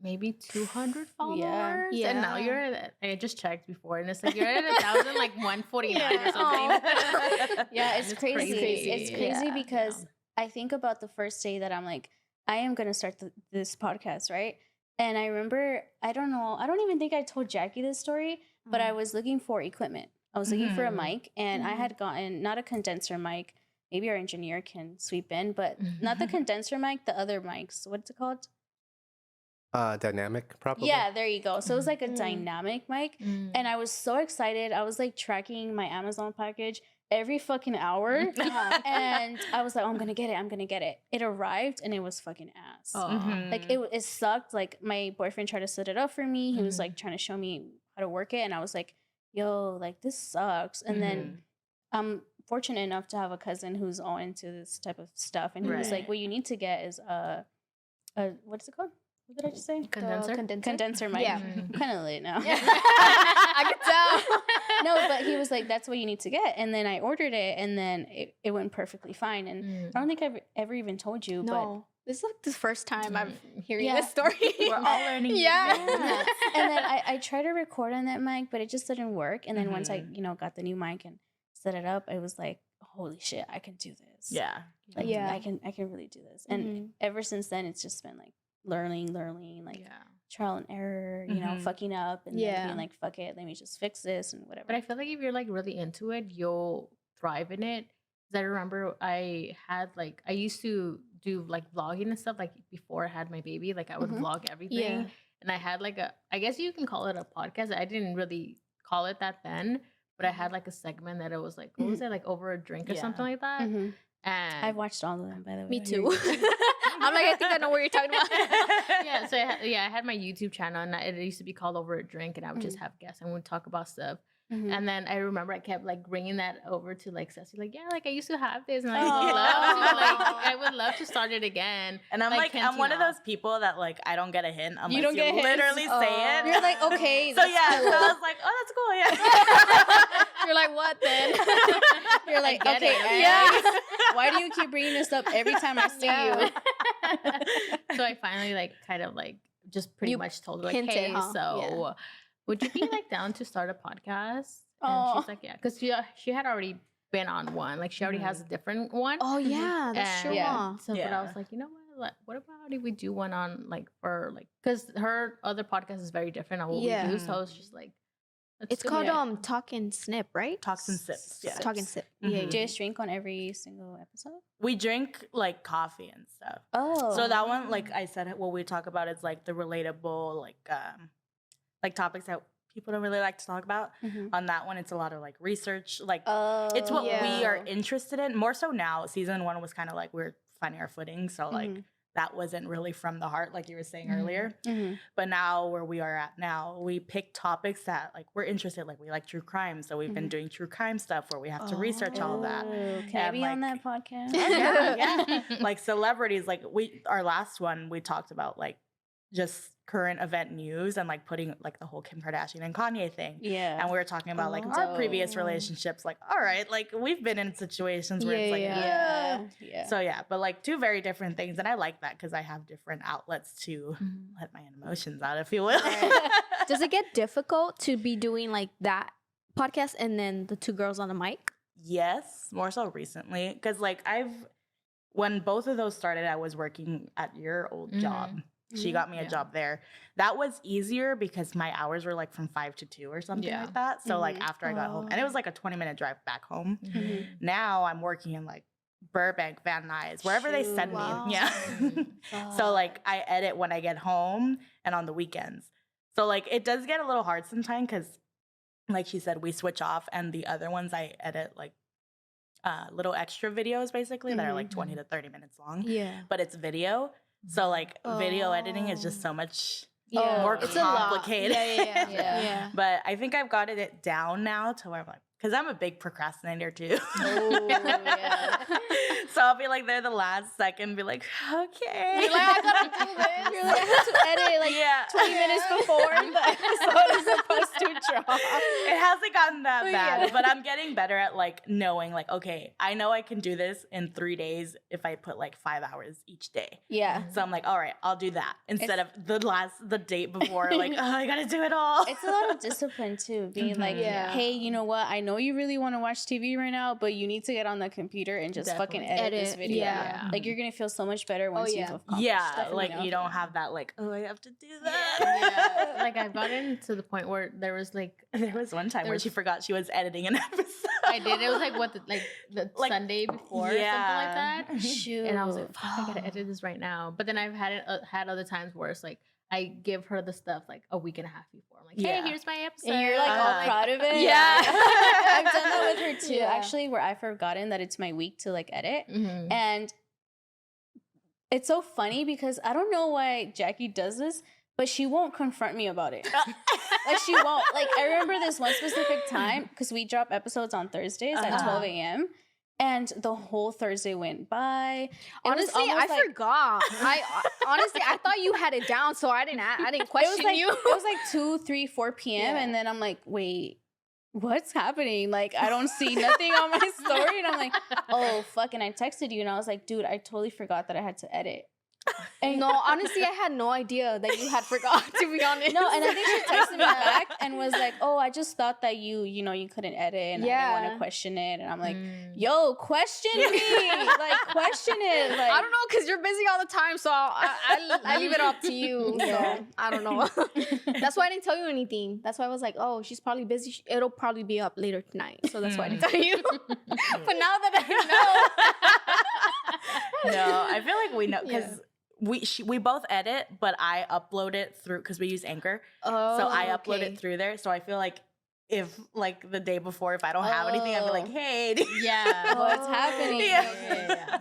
maybe 200 followers, Yeah. and now you're at. I just checked before, and it's like you're at 1,000, like 149 or something. Yeah, it's crazy. crazy. It's crazy Yeah. because I think about the first day that I'm like, I am gonna start this podcast, right? And I remember, I don't even think I told Jackie this story, but I was looking for equipment. I was looking for a mic, and I had gotten not a condenser mic. Maybe our engineer can sweep in, but not the condenser mic, the other mics. What's it called? Dynamic, probably. Yeah, there you go. So it was like a dynamic mic. Mm. And I was so excited. I was like tracking my Amazon package every fucking hour. And I was like, oh, I'm going to get it. It arrived and it was fucking ass. Like it sucked. Like my boyfriend tried to set it up for me. He was like trying to show me how to work it. And I was like, yo, like this sucks. And then I'm fortunate enough to have a cousin who's all into this type of stuff. And he was like, what you need to get is what's it called? What did I just say? Condenser mic. Yeah. I'm kind of late now. I could tell. No, but he was like, that's what you need to get. And then I ordered it, and then it went perfectly fine. And I don't think I've ever even told you, No. This is like the first time I'm hearing Yeah. this story. We're all learning. Yeah. And then I tried to record on that mic, but it just didn't work. And then once I, got the new mic and set it up, I was like, holy shit, I can do this. Yeah. Like, Yeah. I can really do this. And ever since then, it's just been like learning, like trial and error, you know, fucking up and then being like, fuck it, let me just fix this and whatever. But I feel like if you're like really into it, you'll thrive in it. Because I remember I used to do like vlogging and stuff. Like before I had my baby, like I would vlog everything. Yeah. And I had like I guess you can call it a podcast. I didn't really call it that then, but I had like a segment that it was like, what was it, like over a drink or something like that. Mm-hmm. And I've watched all of them, by the way. Me too. I'm like, I think I know what you're talking about. yeah, so I had my YouTube channel, and it used to be called Over a Drink, and I would just have guests and we'd talk about stuff. And then I remember I kept like bringing that over to like Ceci, like, yeah, like I used to have this, and I would love to start it again. And I'm like I'm one of those people that like I don't get a hint unless you literally say it. You're like, okay. So yeah, so I was like, oh, that's cool. Yeah. You're like, what then? You're like, I get okay, it. yeah. Why do you keep bringing this up every time I see you? So I finally like kind of like just pretty much told her like, hinted, hey, huh? so would you be like down to start a podcast? And Oh. she's like, yeah, because she had already been on one, like she already has a different one. Oh, yeah. That's true. Yeah. Huh? So, but I was like, you know what? Like, what about if we do one on like for like, because her other podcast is very different on what we do. So I was just like, It's called Talk and Snip, right? Talks and sips. Yeah. Talk and Sip. Mhm. Yeah. Do you guys drink on every single episode? We drink like coffee and stuff. Oh. So that one, like I said, what we talk about is like the relatable, like topics that people don't really like to talk about. On that one, it's a lot of like research, like it's what we are interested in. More so now, season 1 was kind of like we're finding our footing. So like that wasn't really from the heart, like you were saying earlier. But now where we are at now, we pick topics that like we're interested. Like we like true crime, so we've been doing true crime stuff where we have to research all of that. Can I And, be on that podcast? Yeah. Like celebrities, like our last one, we talked about like just current event news and like putting like the whole Kim Kardashian and Kanye thing. Yeah. And we were talking about like our previous relationships. Like, all right, like we've been in situations where it's like, Yeah. So yeah, but like two very different things. And I like that because I have different outlets to let my emotions out, if you will. Does it get difficult to be doing like that podcast and then the two girls on the mic? Yes, more so recently. Because like when both of those started, I was working at your old job. She got me a job there. That was easier because my hours were like from 5 to 2 or something like that. So like after I got home, and it was like a 20-minute drive back home. Now I'm working in like Burbank, Van Nuys, wherever they send me. Yeah. So like I edit when I get home and on the weekends. So like it does get a little hard sometimes because like she said, we switch off, and the other ones I edit like little extra videos basically that are like 20 to 30 minutes long. Yeah. But it's video. So like video editing is just so much Yeah. more It's a lot. complicated. Yeah. But I think I've got it down now to where I'm like, because I'm a big procrastinator too. Oh, yeah. So I'll be like there the last second, be like, okay. You're like, I gotta do this. You're like, I have to edit like 20 minutes before the episode is supposed to drop. It hasn't gotten that bad, Yeah. but I'm getting better at like knowing like, okay, I know I can do this in 3 days if I put like 5 hours each day. Yeah. So I'm like, all right, I'll do that instead of the date before, like, oh, I gotta do it all. It's a lot of discipline too, being like, hey, you know what? I know you really want to watch TV right now, but you need to get on the computer and just fucking edit this video. Yeah. Like you're gonna feel so much better once you've accomplished Yeah, stuff, like you know? you don't have that like, oh, I have to do that. Yeah. Like I've gotten to the point where there was one time where she forgot she was editing an episode. I did. It was like the Sunday before, something like that. Shoot. And I was like, fuck, I gotta edit this right now. But then I've had other times where it's like I give her the stuff like a week and a half before. I'm like, hey, here's my episode. And you're like all proud of it. Yeah. I've done that with her too, Yeah. actually, where I've forgotten that it's my week to like edit. Mhm. And it's so funny because I don't know why Jackie does this, but she won't confront me about it. Like she won't. Like I remember this one specific time because we drop episodes on Thursdays at 12 a.m. And the whole Thursday went by. Honestly, I forgot. Honestly, I thought you had it down, so I didn't question you. It was like 2, 3, 4 p.m. And then I'm like, wait, what's happening? Like, I don't see nothing on my story. And I'm like, oh, fuck. And I texted you and I was like, dude, I totally forgot that I had to edit. And no, honestly, I had no idea that you had forgot, to be honest. No, and I think she texted me back and was like, oh, I just thought that you couldn't edit and I didn't want to question it. And I'm like, yo, question me. Like, question it. Like, I don't know, because you're busy all the time, so I leave it up to you. So I don't know. That's why I didn't tell you anything. That's why I was like, oh, she's probably busy. It'll probably be up later tonight. So that's why I didn't tell you. But now that I know. No, I feel like we know because we both edit, but I upload it through because we use Anchor. Oh, so I upload it through there. So I feel like if like the day before, if I don't have anything, I'd be like, hey, what's happening?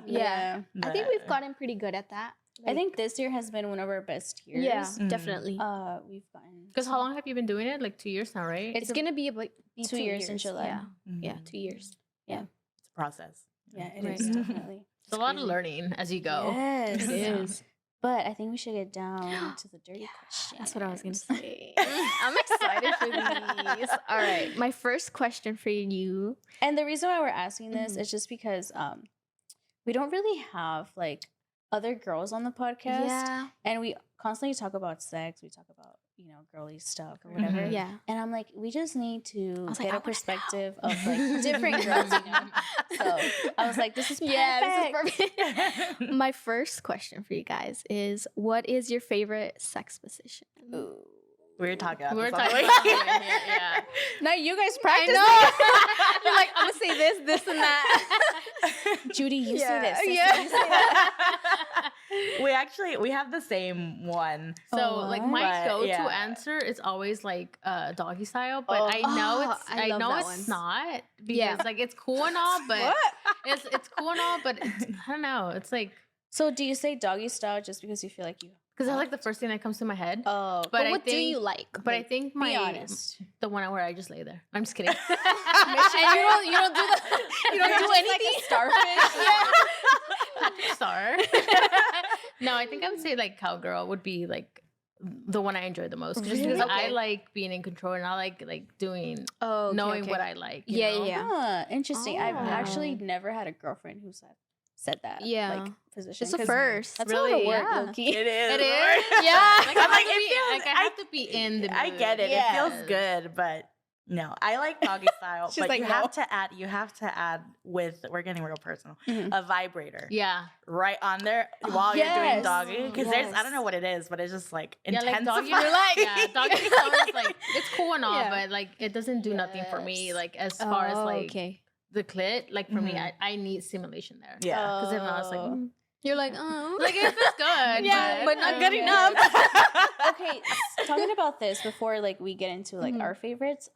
Yeah. I think we've gotten pretty good at that. Like, I think this year has been one of our best years. Yeah, definitely. We've gotten. Because how long have you been doing it? Like 2 years now, right? It's gonna be about 2 years in July. Yeah. Yeah, 2 years. Yeah. It's a process. Yeah, it is definitely. It's a lot of learning as you go. Yes, It is. But I think we should get down to the dirty question. That's what I was gonna say. I'm excited for these. All right, my first question for you. And the reason why we're asking this is just because we don't really have like other girls on the podcast. Yeah. And we constantly talk about sex. We talk about, girly stuff or whatever. Yeah. And I'm like, we just need to like, get I a wanna perspective of like different girls, So I was like, this is perfect. Yeah, this is perfect. My first question for you guys is, what is your favorite sex position? Ooh. We were talking about We're this talking all about week. it, yeah. Now you guys I practice. know. You're like, I'm gonna say this, and that. Judy, you say this. Sis, Yeah. you say that. we have the same one. So like my But, go-to yeah. answer is always like doggy style, but Oh. I know I love that one. it's not because Yeah. like it's cool and all, but it's cool and all, but I don't know. It's like So do you say doggy style just because you feel like you? because that's like the first thing that comes to my head. Oh, But I what do think- you like? But I think my be honest. the one where I just lay there. I'm just kidding. And you don't do the, you don't do anything. Like a starfish. Patrick Star. No, I think I would say like cowgirl would be like the one I enjoy the most, just because I Okay. like being in control and I like doing Oh, knowing what I like. you Yeah, know? yeah. Ah, interesting. I've Oh. actually never had a girlfriend who said that. Yeah. Like position. It's a 'cause first. That's a lot of Really? work, Yeah. low-key. It is. It is. Yeah. Like, I'm like, it it feels- like I have to be in the mood. I get it. Yeah. It feels good, but no, I like doggy style. She's but like, you no. have to add with. We're getting real personal. A vibrator, Yeah. right on there while you're doing yes. doggy. Because there's, I Yes. don't know what it is, but it's just like Yeah, like intensifying. doggy. Yeah, doggy style is like it's cool and all, Yeah. but like it doesn't do nothing for me. Yes. Like as far as like okay. the clit, like for me, Mhm. I need stimulation there. Yeah. Because if not, it's like Oh. You're like, oh. like it feels good. Yeah, but not good Okay. enough. Okay, talking about this before like we get into like our favorites.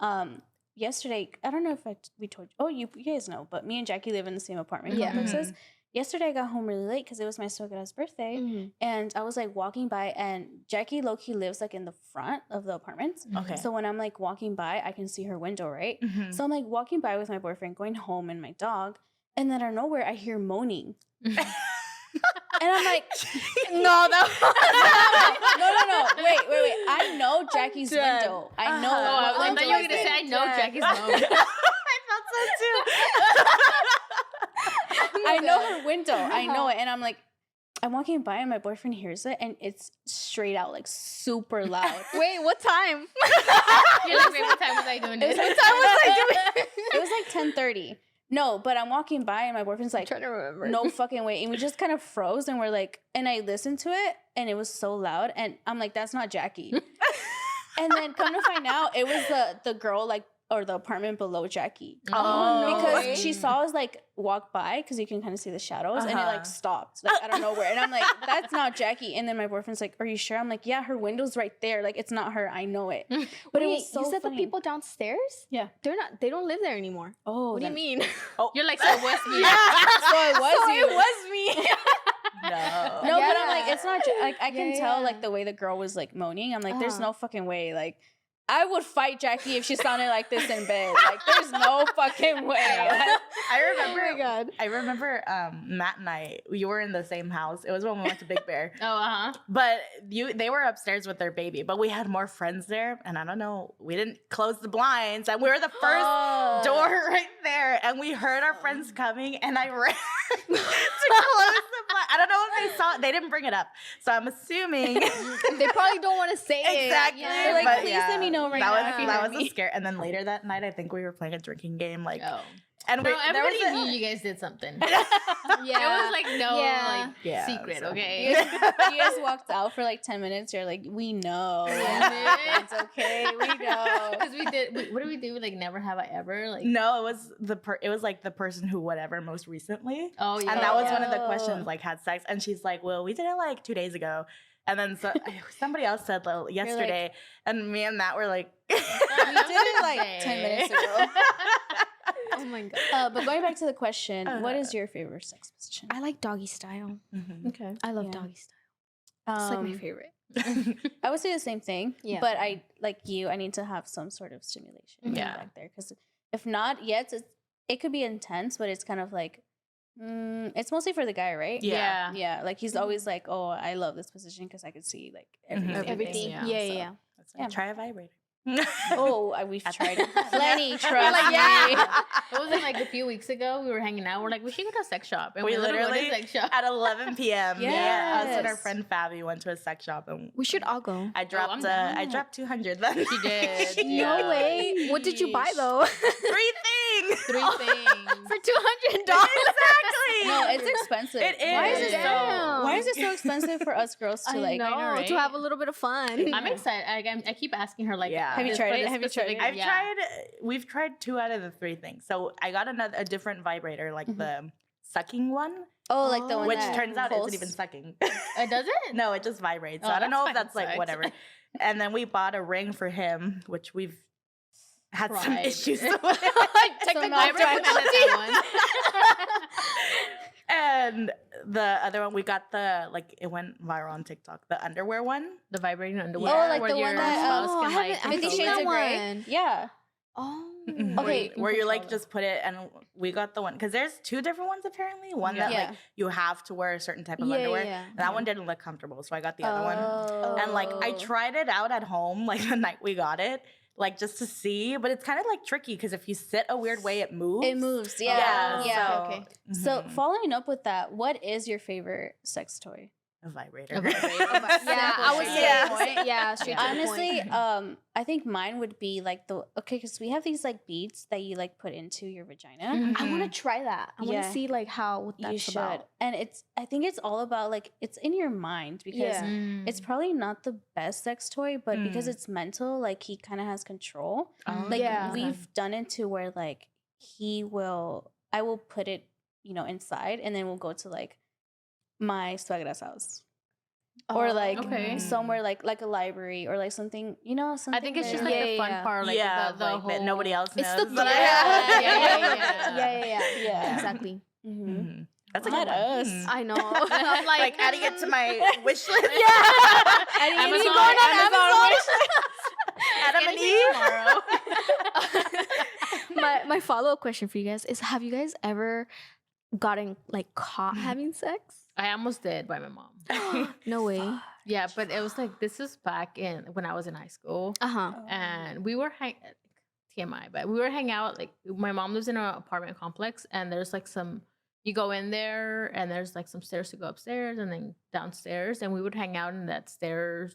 Yesterday, I don't know if we told you. Oh, you guys know, but me and Jackie live in the same apartment Yeah. complexes. Yesterday, I got home really late because it was my suegra's birthday, and I was like walking by, and Jackie low-key lives like in the front of the apartments. Okay. So when I'm like walking by, I can see her window, right? Mhm. So I'm like walking by with my boyfriend, going home and my dog, And then out of nowhere, I hear moaning. And I'm like, no. Wait. I know Jackie's window. I know. I thought you were going to say, I know Jackie's moan. I thought so too. I know her window. I know it. And I'm like, I'm walking by and my boyfriend hears it and it's straight out like super loud. Wait, what time? You're like, wait, what time was I doing this? What time was I doing? It was like 10:30. No, but I'm walking by and my boyfriend's like, I'm trying to remember. no fucking way. And we just kind of froze and we're like, and I listened to it and it was so loud. And I'm like, that's not Jackie. And then come to find out, it was the girl like, or the apartment below Jackie. Oh, because she saw us like walk by because you can kind of see the shadows and it like stopped like out of nowhere. And I'm like, that's not Jackie. And then my boyfriend's like, are you sure? I'm like, yeah, her window's right there. Like, it's not her. I know it. But it was so you said funny. the people downstairs? Yeah. They don't live there anymore. Oh, What do you mean? Oh, You're like, so it was me. So it was you. It was me. no. No, but I'm Yeah. like, it's not. Like, I can Yeah, tell yeah. like the way the girl was like moaning. I'm like, there's Uh-huh. no fucking way. Like, I would fight Jackie if she sounded like this in bed. Like, there's no fucking way. I remember. Oh my God. I remember Matt and I. We were in the same house. It was when we went to Big Bear. Oh, But they were upstairs with their baby. But we had more friends there, and I don't know. We didn't close the blinds, and we were the first door right there, and we heard our friends coming, and I ran to close the blind. I don't know if they saw it. They didn't bring it up, so I'm assuming They probably don't want to say exactly. it. They're like, but please let me know right that now was, if you that heard was me. a scare. And then later that night, I think we were playing a drinking game, like, Oh. and No, there was everybody knew you guys did something. Yeah. It was like no Yeah. like secret, so- okay? You guys walked out for like 10 minutes. You're like, we know. It's okay. We know. Because what did we do? Like, never have I ever? Like, No, it was it was like the person who whatever most recently. oh yeah. And that was one of the Oh. questions, like, had sex. And she's like, well, we did it like 2 days ago. And then somebody else said yesterday. And me and Matt were like, We did it like 10 minutes ago. Oh my God. But going back to the question, what is your favorite sex position? I like doggy style. Mhm. Okay. I love Yeah. doggy style. It's like my favorite. I would say the same thing. Yeah. But I like you. I need to have some sort of stimulation Yeah. back there because if not, it could be intense, but it's kind of like it's mostly for the guy, right? Yeah. Yeah. Like he's always like, oh, I love this position because I could see like everything. Everything. Yeah. Yeah. That's right. Try a vibrator. Oh, we've tried it. Plenty. Trust Like, me. yeah. What was it like a few weeks ago? We were hanging out. We're like, we should go to a sex shop. And We we literally literally went to a sex shop. at 11 p.m. Yeah, us and our Yes. friend Fabi went to a sex shop, and We should all go. I dropped I'm down. I dropped 200 then. She did. No way. What did you buy though? 3 things. 3 things. For $200. Exactly. No, it's expensive. It Why is is. it so? Damn. Why is it so expensive for us girls to I like? know, right? to have a little bit of fun. I'm excited. I keep asking her, like, Yeah. Have you this- tried for it? this Have you tried specific- it? I've yeah. tried. We've tried 2 out of the 3 things. So I got a different vibrator, like the sucking one, Oh, like the one which that turns out pulse? isn't even sucking. Does it? No, it just vibrates. So Oh, I don't know if that's that's like fine. whatever. And then we bought a ring for him, which we've had some Tried. issues with. Some I recommended that And the other one, we got it went viral on TikTok, the underwear one. one. The vibrating underwear. Yeah. Oh, like where the one your that, spouse oh, can, I like, haven't- I Fifty haven't control Shades it. of Grey. one. Yeah. Oh. Okay. Where you like control it. just put it, and we got the one because there's 2 different ones apparently. One that Yeah. like you have to wear a certain type of Yeah, underwear. yeah. And that one didn't look comfortable, so I got the other one. Oh. And like I tried it out at home, like the night we got it, like just to see. But it's kind of like tricky because if you sit a weird way, it moves. It moves. Yeah. Yeah. Yeah. So, okay. So mhm. following up with that, what is your favorite sex toy? A vibrator. A vibrator. Yeah, I would say Yeah. straight to the Honestly, point. I think mine would be like because we have these like beads that you like put into your vagina. Mhm. I want to try that. I want Yeah. to see like what that's You should, about. and I think it's all about like it's in your mind because Yeah. Mm. it's probably not the best sex toy, but because Mm. it's mental, like he kind of has control. Oh, Like Yeah. we've done it to where like I will put it, inside, and then we'll go to like my suegra's house. Or like Okay. somewhere like a library or like something, something. I think it's just very- like the fun Yeah. part, like yeah, the like whole that nobody else knows. It's the but I thrill. have. Yeah. Exactly. Mhm. Mhm. That's a Not good one. us. Mhm. I know. I'm Like adding it to my wish list. Adding it to Amazon, my Adam and Eve. tomorrow. my follow-up question for you guys is, have you guys ever gotten like caught having sex? I almost did by my mom. No way. Yeah, but it was like this is back in when I was in high school, and we were TMI, but we were hanging out. Like my mom lives in an apartment complex, and there's like you go in there, and there's like some stairs to go upstairs, and then downstairs, and we would hang out in that stairs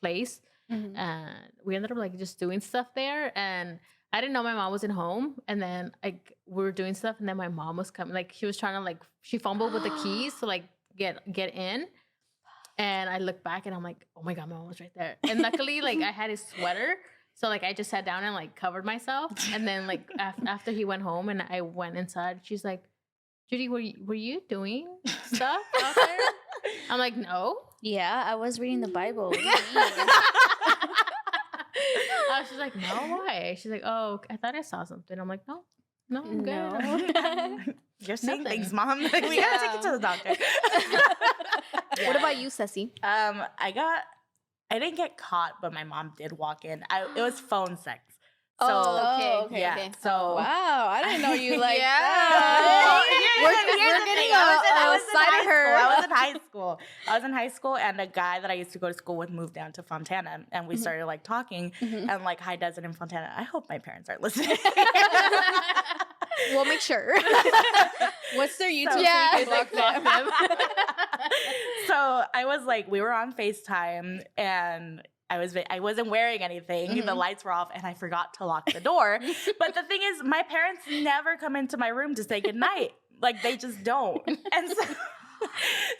place, and we ended up like just doing stuff there, and I didn't know my mom wasn't home, and then like we were doing stuff, and then my mom was coming, like she was trying to like she fumbled with the keys to like get in. And I look back and I'm like, oh my God, my mom was right there. And luckily, like I had his sweater. So like I just sat down and like covered myself. And then like after he went home and I went inside, she's like, Judy, were you doing stuff out there? I'm like, no. Yeah, I was reading the Bible. She's like, no, why? She's like, oh, I thought I saw something. I'm like, no, I'm good. No. You're seeing things, Mom. Like, we gotta take you to the doctor. Yeah. What about you, Ceci? I didn't get caught, but my mom did walk in. It was phone sex. So, okay. Yeah. Okay. So Wow, I didn't know you like yeah. that. We're getting a side of her. I was in high school, and a guy that I used to go to school with moved down to Fontana, and we started like talking, and like, hi, Desert in Fontana. I hope my parents aren't listening. We'll make sure. What's their YouTube? So, so you can block them? So I was like, we were on FaceTime, and I wasn't wearing anything. The lights were off, and I forgot to lock the door. But the thing is, my parents never come into my room to say goodnight. Like, they just don't. And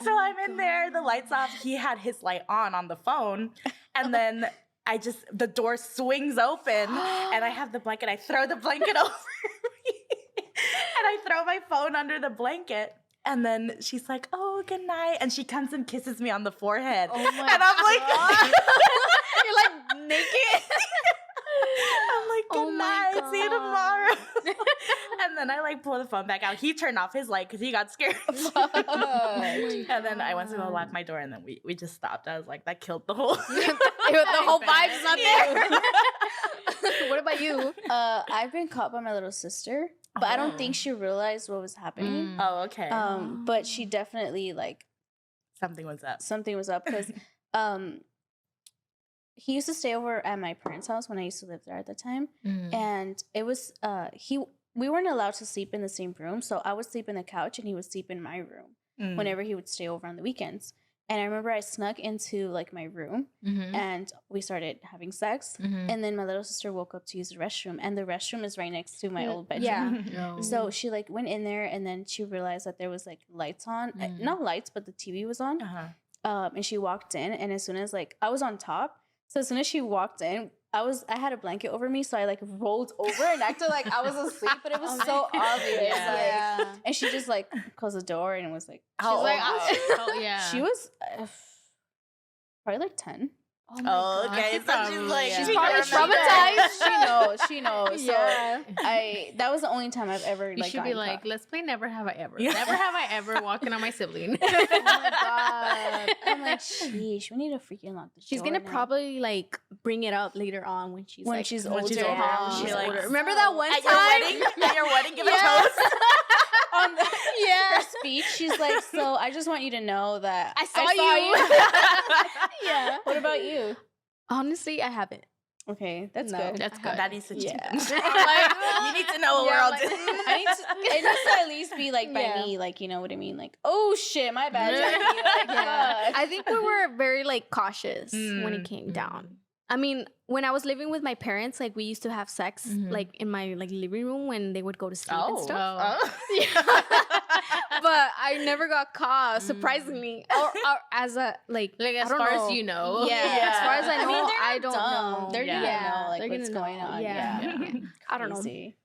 so I'm in there, the lights off. He had his light on the phone, and then the door swings open, and I have the blanket. I throw the blanket over me, and I throw my phone under the blanket. And then she's like, oh, good night. And she comes and kisses me on the forehead. Oh my and I'm like, you're like naked. I'm like, good night. See you tomorrow. And then I like pull the phone back out. He turned off his light because he got scared. And then I went to go lock my door, and then we just stopped. I was like, that killed the whole the whole vibe's not there. What about you? I've been caught by my little sister, but I don't think she realized what was happening. Oh, okay. But she definitely like something was up because he used to stay over at my parents' house when I used to live there at the time, and it was we weren't allowed to sleep in the same room, so I would sleep in the couch and he would sleep in my room whenever he would stay over on the weekends. And I remember I snuck into like my room and we started having sex. And then my little sister woke up to use the restroom, and the restroom is right next to my old bedroom. Yeah. So she like went in there, and then she realized that there was like lights on, not lights, but the TV was on. And she walked in, and as soon as like I was on top, so as soon as she walked in, I had a blanket over me, so I like rolled over and acted like I was asleep, but it was so obvious. Yeah. Like, and she just like closed the door and was like, How old? she was probably like 10. Oh, my God. Okay. So she's like, She's she probably traumatized. She knows. Yeah. So that was the only time I've ever You like should be like, caught. let's play Never Have I Ever. Never have I ever walking on my sibling. Oh my God. I'm like, sheesh, we need to freaking lock the door. She's gonna now. probably like bring it up later on when she's older. She's Yeah. older. She's Like, older. Remember that one at time? your wedding, give a Yeah. toast. on her speech, she's like, so I just want you to know that I saw you. Yeah. What about you? Honestly, I haven't. Okay, that's No. good. That's good. That needs to change. Yeah. You need to know what we're all doing. It needs to at least be like by Yeah. me, like, you know what I mean? Like, oh shit, my bad. Jackie. Like, fuck. I think we were very like cautious when it came down. I mean, when I was living with my parents, like we used to have sex like in my like living room when they would go to sleep and stuff. But I never got caught, surprisingly, or as a like as I don't far know. as you know. Yeah, as far as I know, mean, they're I not don't dumb. know. They're Yeah. gonna know like They're what's gonna going know. on. Yeah. I don't know. Crazy.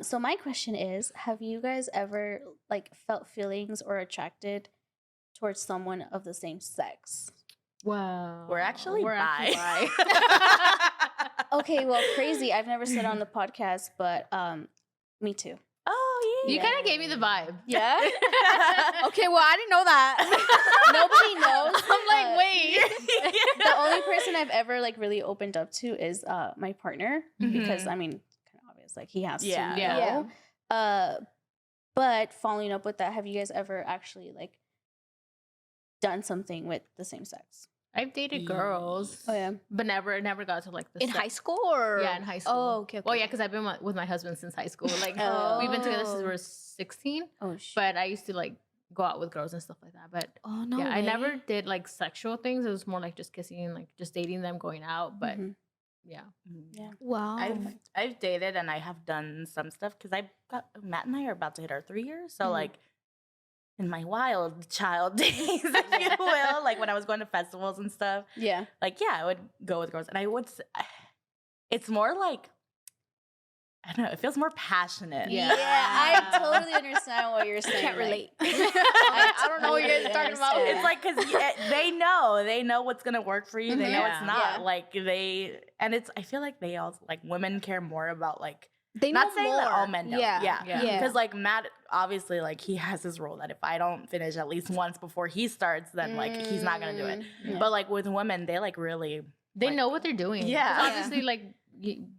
So my question is, have you guys ever like felt feelings or attracted towards someone of the same sex? Wow. We're actually bi. Okay, well, crazy. I've never said it on the podcast, but me too. Oh, yeah. You kind of gave me the vibe. Yeah? Okay, well, I didn't know that. Nobody knows. I'm like, wait. The only person I've ever like really opened up to is my partner because I mean, kind of obvious, like he has to know. Yeah. But following up with that, have you guys ever actually like done something with the same sex? I've dated girls. Oh yeah, but never got to like the In high school or in high school. Oh, okay. Well, yeah, because I've been with my husband since high school. Like we've been together since we were 16. Oh shit. But I used to like go out with girls and stuff like that. But Oh no. yeah, I way. never did like sexual things. It was more like just kissing and like just dating them, going out. But yeah. Yeah. Wow. I've dated and I have done some stuff because Matt and I are about to hit our 3 years. So like in my wild child days, if you will, like when I was going to festivals and stuff. Yeah. Like, yeah, I would go with girls. And it's more like, I don't know, it feels more passionate. Yeah, I totally understand what you're saying. Can't relate. I don't know what you guys are talking about. It's like, because they know what's going to work for you. They know it's not. Yeah. Like, I feel like they also, like, women care more about, like, They know not saying more. that all men don't. Yeah. Because, like, Matt, obviously, like, he has his rule that if I don't finish at least once before he starts, then, like, he's not going to do it. Yeah. But, like, with women, they, like, really... They like, know what they're doing. Yeah. 'Cause obviously, like,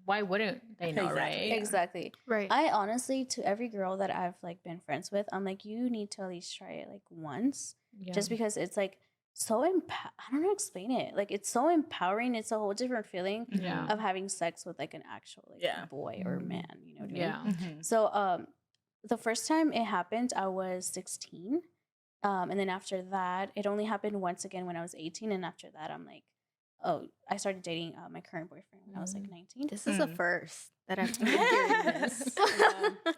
why wouldn't they know, Exactly. right? Exactly. Right. I honestly, to every girl that I've like been friends with, I'm like, you need to at least try it like once, just because it's like so I don't know how to explain it. Like it's so empowering. It's a whole different feeling Yeah. of having sex with like an actual like boy or man. You know what I mean? Yeah. Mm-hmm. So the first time it happened, I was 16, and then after that, it only happened once again when I was 18, and after that, I'm like, oh, I started dating my current boyfriend when I was like 19. This is the first that I've been hearing this.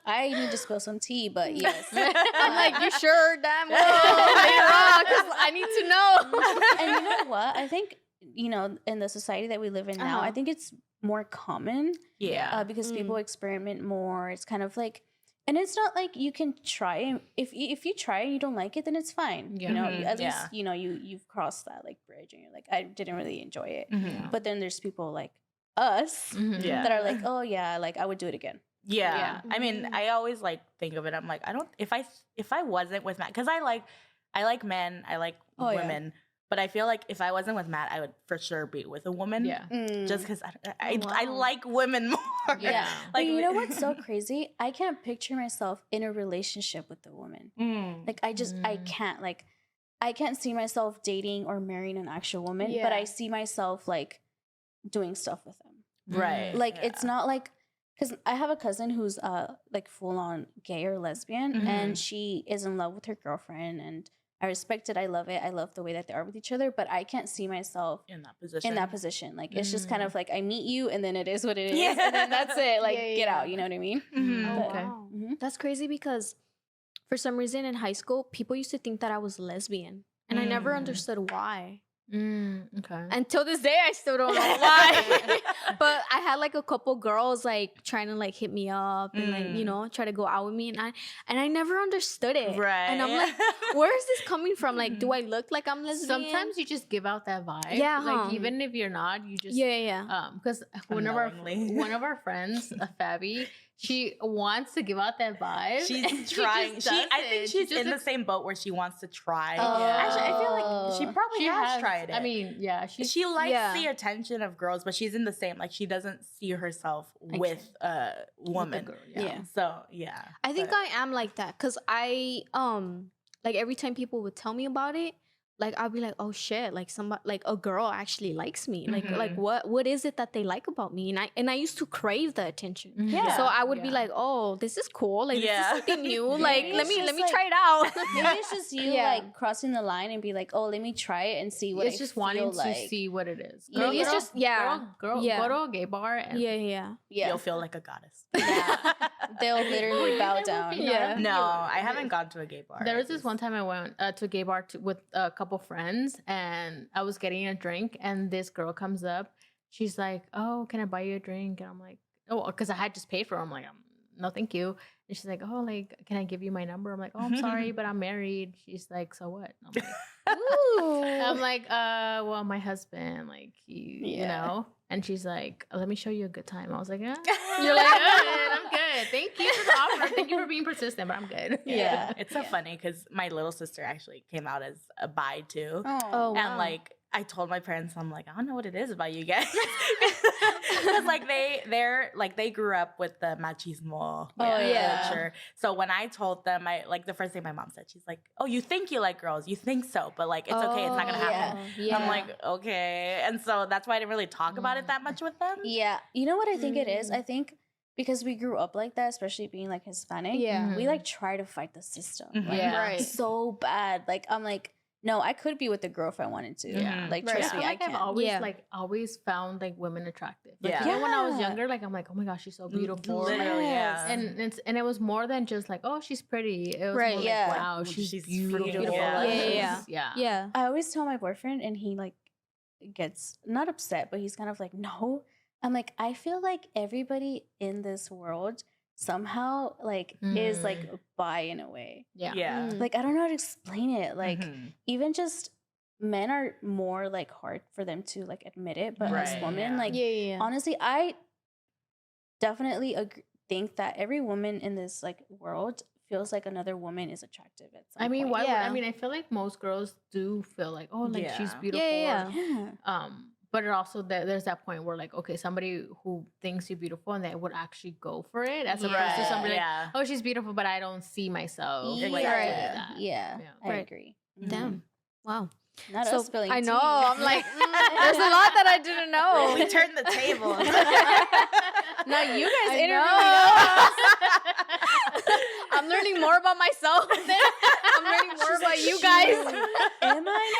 I need to spill some tea, but yes. I'm like, you sure damn well? Because I need to know. And you know what? I think, you know, in the society that we live in now, I think it's more common because people experiment more. It's kind of like, and it's not like you can try. If you try and you don't like it, then it's fine. Yeah. You know, at least, you know, you've crossed that like bridge and you're like, I didn't really enjoy it. Mm-hmm. But then there's people like us that are like, oh yeah, like I would do it again. Yeah. I mean, I always like think of it. I'm like, if I wasn't with Matt, because I like men, I like women, but I feel like if I wasn't with Matt, I would for sure be with a woman. Yeah. Just because I like women more. Yeah. Like, but you know what's so crazy? I can't picture myself in a relationship with a woman. Like I can't I can't see myself dating or marrying an actual woman, but I see myself like doing stuff with them. Right. Like it's not like, because I have a cousin who's like full on gay or lesbian, and she is in love with her girlfriend, and I respect it. I love it. I love the way that they are with each other, but I can't see myself in that position. Like it's just kind of like I meet you, and then it is what it is, and then that's it. Like get out. You know what I mean? Oh, Okay. wow. That's crazy because for some reason in high school, people used to think that I was lesbian, and I never understood why. Okay. Until this day, I still don't know why. But I had like a couple girls like trying to like hit me up and like, you know, try to go out with me, and I never understood it. Right. And I'm like, where is this coming from? Like, do I look like I'm lesbian? Sometimes you just give out that vibe. Yeah, Like even if you're not, you just because one of our friends, Fabi, she wants to give out that vibe. She's trying. I think she's in the same boat where she wants to try. Oh. Actually, I feel like she probably has tried it. I mean, yeah, she likes the attention of girls, but she's in the same. Like she doesn't see herself with a woman. With girl, yeah. So yeah, I think I am like that because I like every time people would tell me about it, like I'll be like, oh shit, like somebody, like a girl actually likes me. Like what is it that they like about me? And I used to crave the attention. Yeah. So I would be like, oh, this is cool. Like this is something new. Maybe Like it's let me just, like, try it out. Maybe it's just you like crossing the line and be like, oh, let me try it and see what it's I just feel wanting like. to see what it is. Maybe it's just girl, go to a gay bar and Yeah. you'll feel like a goddess. Yeah. They'll literally bow down. Yeah. No, I haven't gone to a gay bar. There was this one time I went to a gay bar with a couple friends, and I was getting a drink, and this girl comes up. She's like, "Oh, can I buy you a drink?" And I'm like, "Oh," because I had just paid for it. I'm like, "No, thank you." And she's like, "Oh, like, can I give you my number?" I'm like, "Oh, I'm sorry, but I'm married." She's like, "So what?" I'm like, Ooh. I'm like, well, my husband, like, you know. And she's like, let me show you a good time. I was like, You're like, I'm good. Thank you for the offer. Thank you for being persistent, but I'm good. Yeah. It's so funny because my little sister actually came out as a bi too. Oh, And like I told my parents, I'm like, I don't know what it is about you guys. Because like they grew up with the machismo culture. So when I told them, the first thing my mom said, she's like, oh, you think you like girls, you think so, but like it's okay, it's not gonna happen. I'm like, okay. And so that's why I didn't really talk about it that much with them. Yeah. You know what I think it is? I think because we grew up like that, especially being like Hispanic, we like try to fight the system. Like, so bad. Like I'm like, no, I could be with a girl if I wanted to. Yeah. Like, trust me, I can. I've always found like women attractive. Like, even when I was younger, like I'm like, oh my gosh, she's so beautiful. Literally, And it was more than just like, oh, she's pretty. It was more like, wow, she's beautiful. Yeah. I always tell my boyfriend, and he like gets not upset, but he's kind of like, no. I'm like, I feel like everybody in this world somehow like is like bi in a way. Like I don't know how to explain it. Like even just men are more like hard for them to like admit it, but as women, like honestly, I definitely think that every woman in this like world feels like another woman is attractive at some point. I feel like most girls do feel like, oh, like she's beautiful. But it also there's that point where like, okay, somebody who thinks you're beautiful and they would actually go for it, as opposed to somebody like, oh, she's beautiful, but I don't see myself. I agree. Damn. Wow. Not us spilling I know. tea. I'm like, there's a lot that I didn't know. We turned the table. Now you guys I'm learning more about myself. I'm learning more about you guys. Am I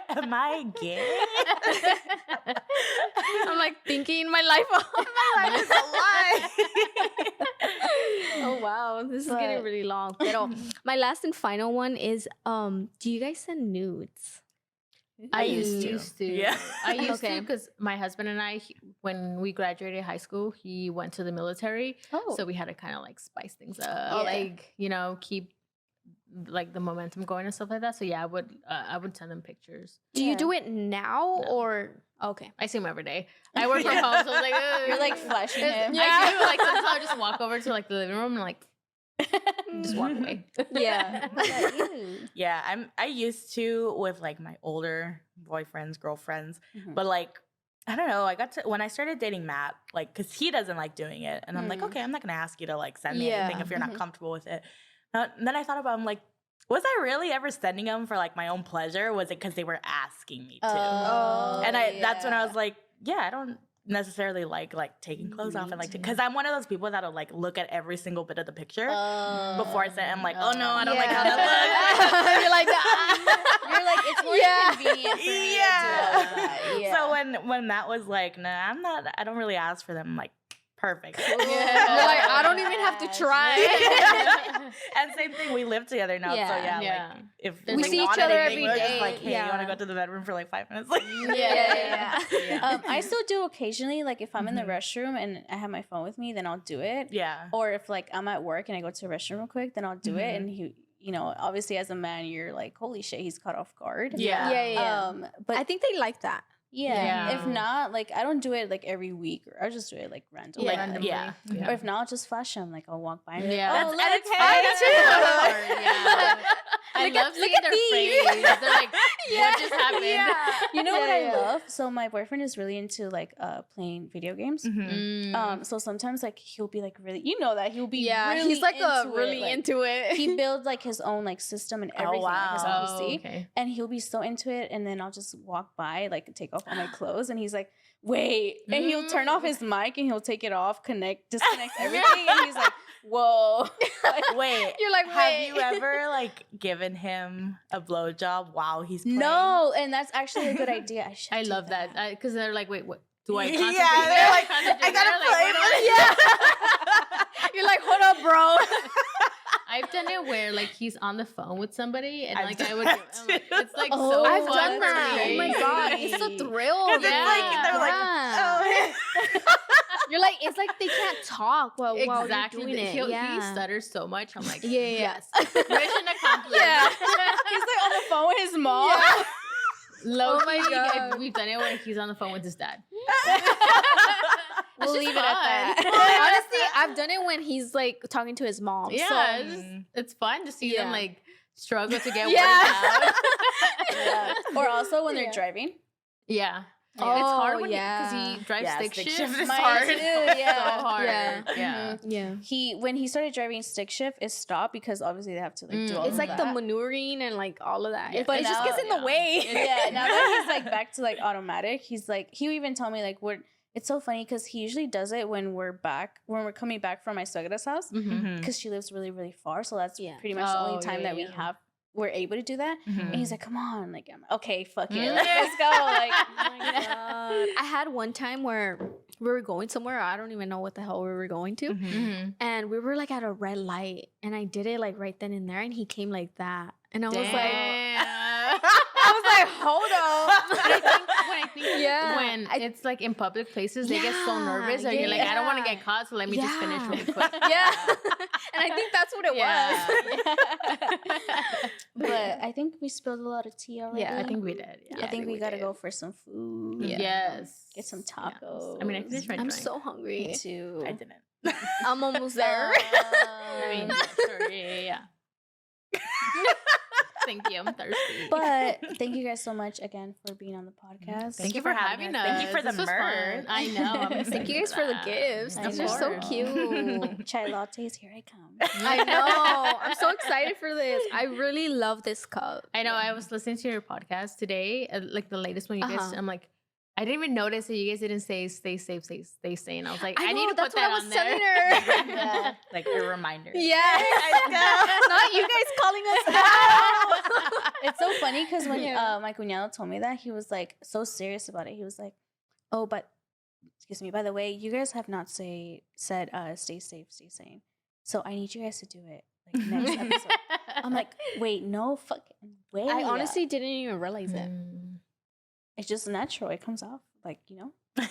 now? Am I gay? I'm like thinking my life. My life is a lie. Oh wow, this is getting really long. But my last and final one is: do you guys send nudes? I used to. Yeah. I used to because my husband and I, when we graduated high school, he went to the military. So we had to kind of like spice things up, like, you know, keep like the momentum going and stuff like that. So yeah, I would send them pictures. Do you do it now or okay? I see him every day. I work from home, so I was like, you're like flashing him. Yeah, I do. Like sometimes I'll just walk over to like the living room and like just walk away. I used to with like my older boyfriends, girlfriends, but like I don't know. When I started dating Matt, like, cause he doesn't like doing it, and I'm like, okay, I'm not gonna ask you to like send me anything if you're not comfortable with it. And then I thought about, I'm like, was I really ever sending them for like my own pleasure? Was it because they were asking me to? And that's when I was like, yeah, I don't necessarily like taking clothes off and like because I'm one of those people that'll like look at every single bit of the picture before I send. I'm like, oh no, I don't like how that looks. You're like it's more convenient for me to do that. So when Matt was like, nah, I don't really ask for them, I'm like, perfect. You're like, I don't even have to try. And same thing, we live together now. So like if we see each other every day, just like, hey, you want to go to the bedroom for like 5 minutes? Like, I still do occasionally, like if I'm in the restroom and I have my phone with me, then I'll do it. Or if like I'm at work and I go to the restroom real quick, then I'll do it. And he, you know, obviously as a man, you're like, holy shit, he's caught off guard. But I think they like that. If not, like I don't do it like every week, or I just do it like randomly. Or if not, I'll just flash them. Like I'll walk by and that's fun too. I love seeing their face. They're like, what just happened? You know what I love? So my boyfriend is really into like playing video games. So sometimes like he'll be like really, you know that he'll be really he's like into into it. He builds like his own like system and everything, like his own PC, and he'll be so into it. And then I'll just walk by, like take off all my clothes, and he's like, wait, and he'll turn off his mic and he'll take it off, disconnect everything, and he's like, whoa. Like, wait, you're like, have you ever like given him a blowjob while he's playing? No, and that's actually a good idea. I love that because they're like, wait, what? Do I? They're like, I gotta play. You're like, hold up, bro. I've done it where like he's on the phone with somebody and like I would it's like so I've fun done that. Oh my god, it's a thrill. It's like they're like, oh. You're like, it's like they can't talk while you're doing it. He stutters so much. I'm like, yes. Mission accomplished. He's like on the phone with his mom. Oh my god, we've done it where he's on the phone with his dad. We'll leave it at that. Honestly, I've done it when he's like talking to his mom. Yeah, it's fun to see them like struggle to get worked out. Yeah. Or also when they're driving. Yeah. Oh, It's hard when yeah. because he drives stick shift. is Mine hard. too, yeah. So hard. Yeah. Yeah. Yeah. When he started driving stick shift, it stopped because obviously they have to do all It's of like the that. maneuvering and like all of that. Yeah. But it just gets in the way. Yeah, now that he's like back to like automatic, he's like he even told me like it's so funny because he usually does it when we're coming back from my suegra's house because she lives really, really far. So that's pretty much the only time that we're able to do that. And he's like, come on, like, I'm okay, fuck it, like, let's go. Like, Oh my God. I had one time where we were going somewhere. I don't even know what the hell we were going to. And we were like at a red light. And I did it like right then and there. And he came like that. And I was like, hold on. When it's like in public places, they get so nervous, or you're like, I don't want to get caught, so let me just finish really quick. Yeah. And I think that's what it was. but I think we spilled a lot of tea already. Yeah, I think we did. Yeah. I think we gotta go for some food. Yes. Get some tacos. Yes. I mean, I finished my I'm drink. so hungry. Me too. I didn't. I'm almost there. I mean, sure, yeah. Thank you. I'm thirsty. But thank you guys so much again for being on the podcast. Thank you for having us. Thank you for This the was merch. fun. I know. Thank you guys for the gifts. I These are so know. cute. Chai lattes, here I come. I know. I'm so excited for this. I really love this cup. I know. I was listening to your podcast today, like the latest one you guys. I'm like, I didn't even notice that you guys didn't say "stay safe, stay sane." I was like, I need to put that on there. Yeah. Like a reminder. Yes. Not you guys calling us out. It's so funny because when my cuñado told me that, he was like so serious about it. He was like, "Oh, but excuse me. By the way, you guys have not said stay safe, stay sane. So I need you guys to do it like next episode." I'm like, "Wait, no fucking way." I honestly didn't even realize it. It's just natural. It comes off like,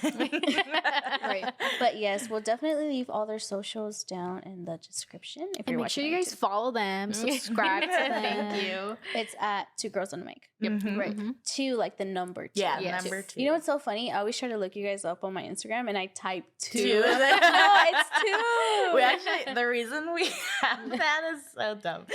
Right. But yes, we'll definitely leave all their socials down in the description. If And you're make sure watching you on guys YouTube. follow them, subscribe to them. Thank you. It's at 2 Girls on a Mic. Yep. Right. 2 like the number 2. Yeah, Yes. number 2. You know what's so funny? I always try to look you guys up on my Instagram and I type 2. 2. I'm like, no, it's 2. We actually, the reason we have that is so dumb.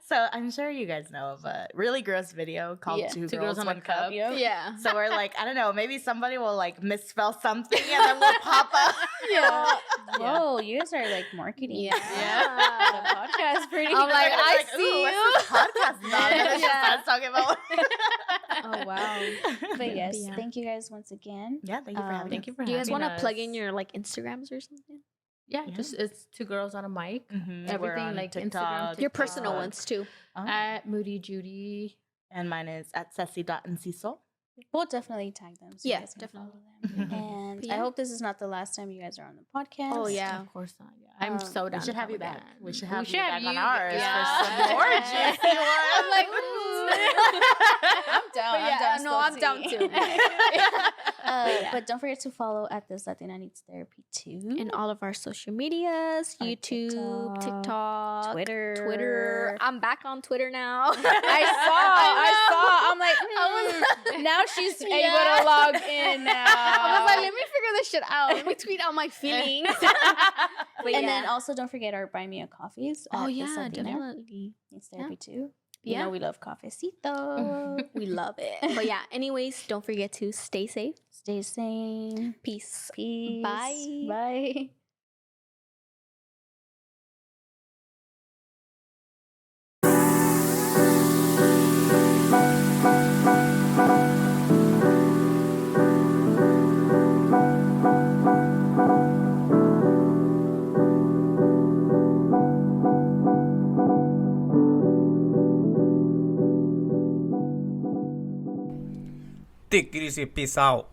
So I'm sure you guys know of a really gross video called Two Girls, One Cup. Yeah. So we're like, I don't know, maybe somebody will like misspell something and then we'll pop up. Yeah. Whoa, you guys are like marketing. Yeah. The podcast pretty. I'm like, I Ooh, see what's you. this podcast about? And it's just Yeah. us talking about. Oh, wow. But yes, Yeah. thank you guys once again. Yeah, thank you for having Thank you us. for Do you guys having want to plug us. in your like Instagrams or something? Yeah, Yeah. just it's 2 Girls on a Mic. Mhm. We're Everything on like TikTok, Instagram, Your personal TikTok. ones too. Oh. At Moody Judy. And mine is at ceci.enciso. We'll definitely tag them. So Yeah, you guys can definitely. follow them. And But yeah. I hope this is not the last time you guys are on the podcast. Oh, yeah. Of course not. Yeah. I'm so down. We should to have you come back. again. We should have you back on you- ours yeah. for some more juicy ones. I'm like, I'm down. But yeah, no, I'm down too. But don't forget to follow at This Latina Needs Therapy too. And all of our social medias, Our YouTube, TikTok, Twitter. I'm back on Twitter now. I saw. I'm like, now she's able to log in now. I was like, let me figure this shit out. Let me tweet out my feelings. But And then also don't forget our Buy Me a Coffees. oh at This yeah, Latina definitely. Needs Therapy too. Yeah. You know we love cafecito. We love it. But yeah, anyways, don't forget to stay safe. Stay sane. Peace. Peace. Bye. Bye. Take it easy. Peace out.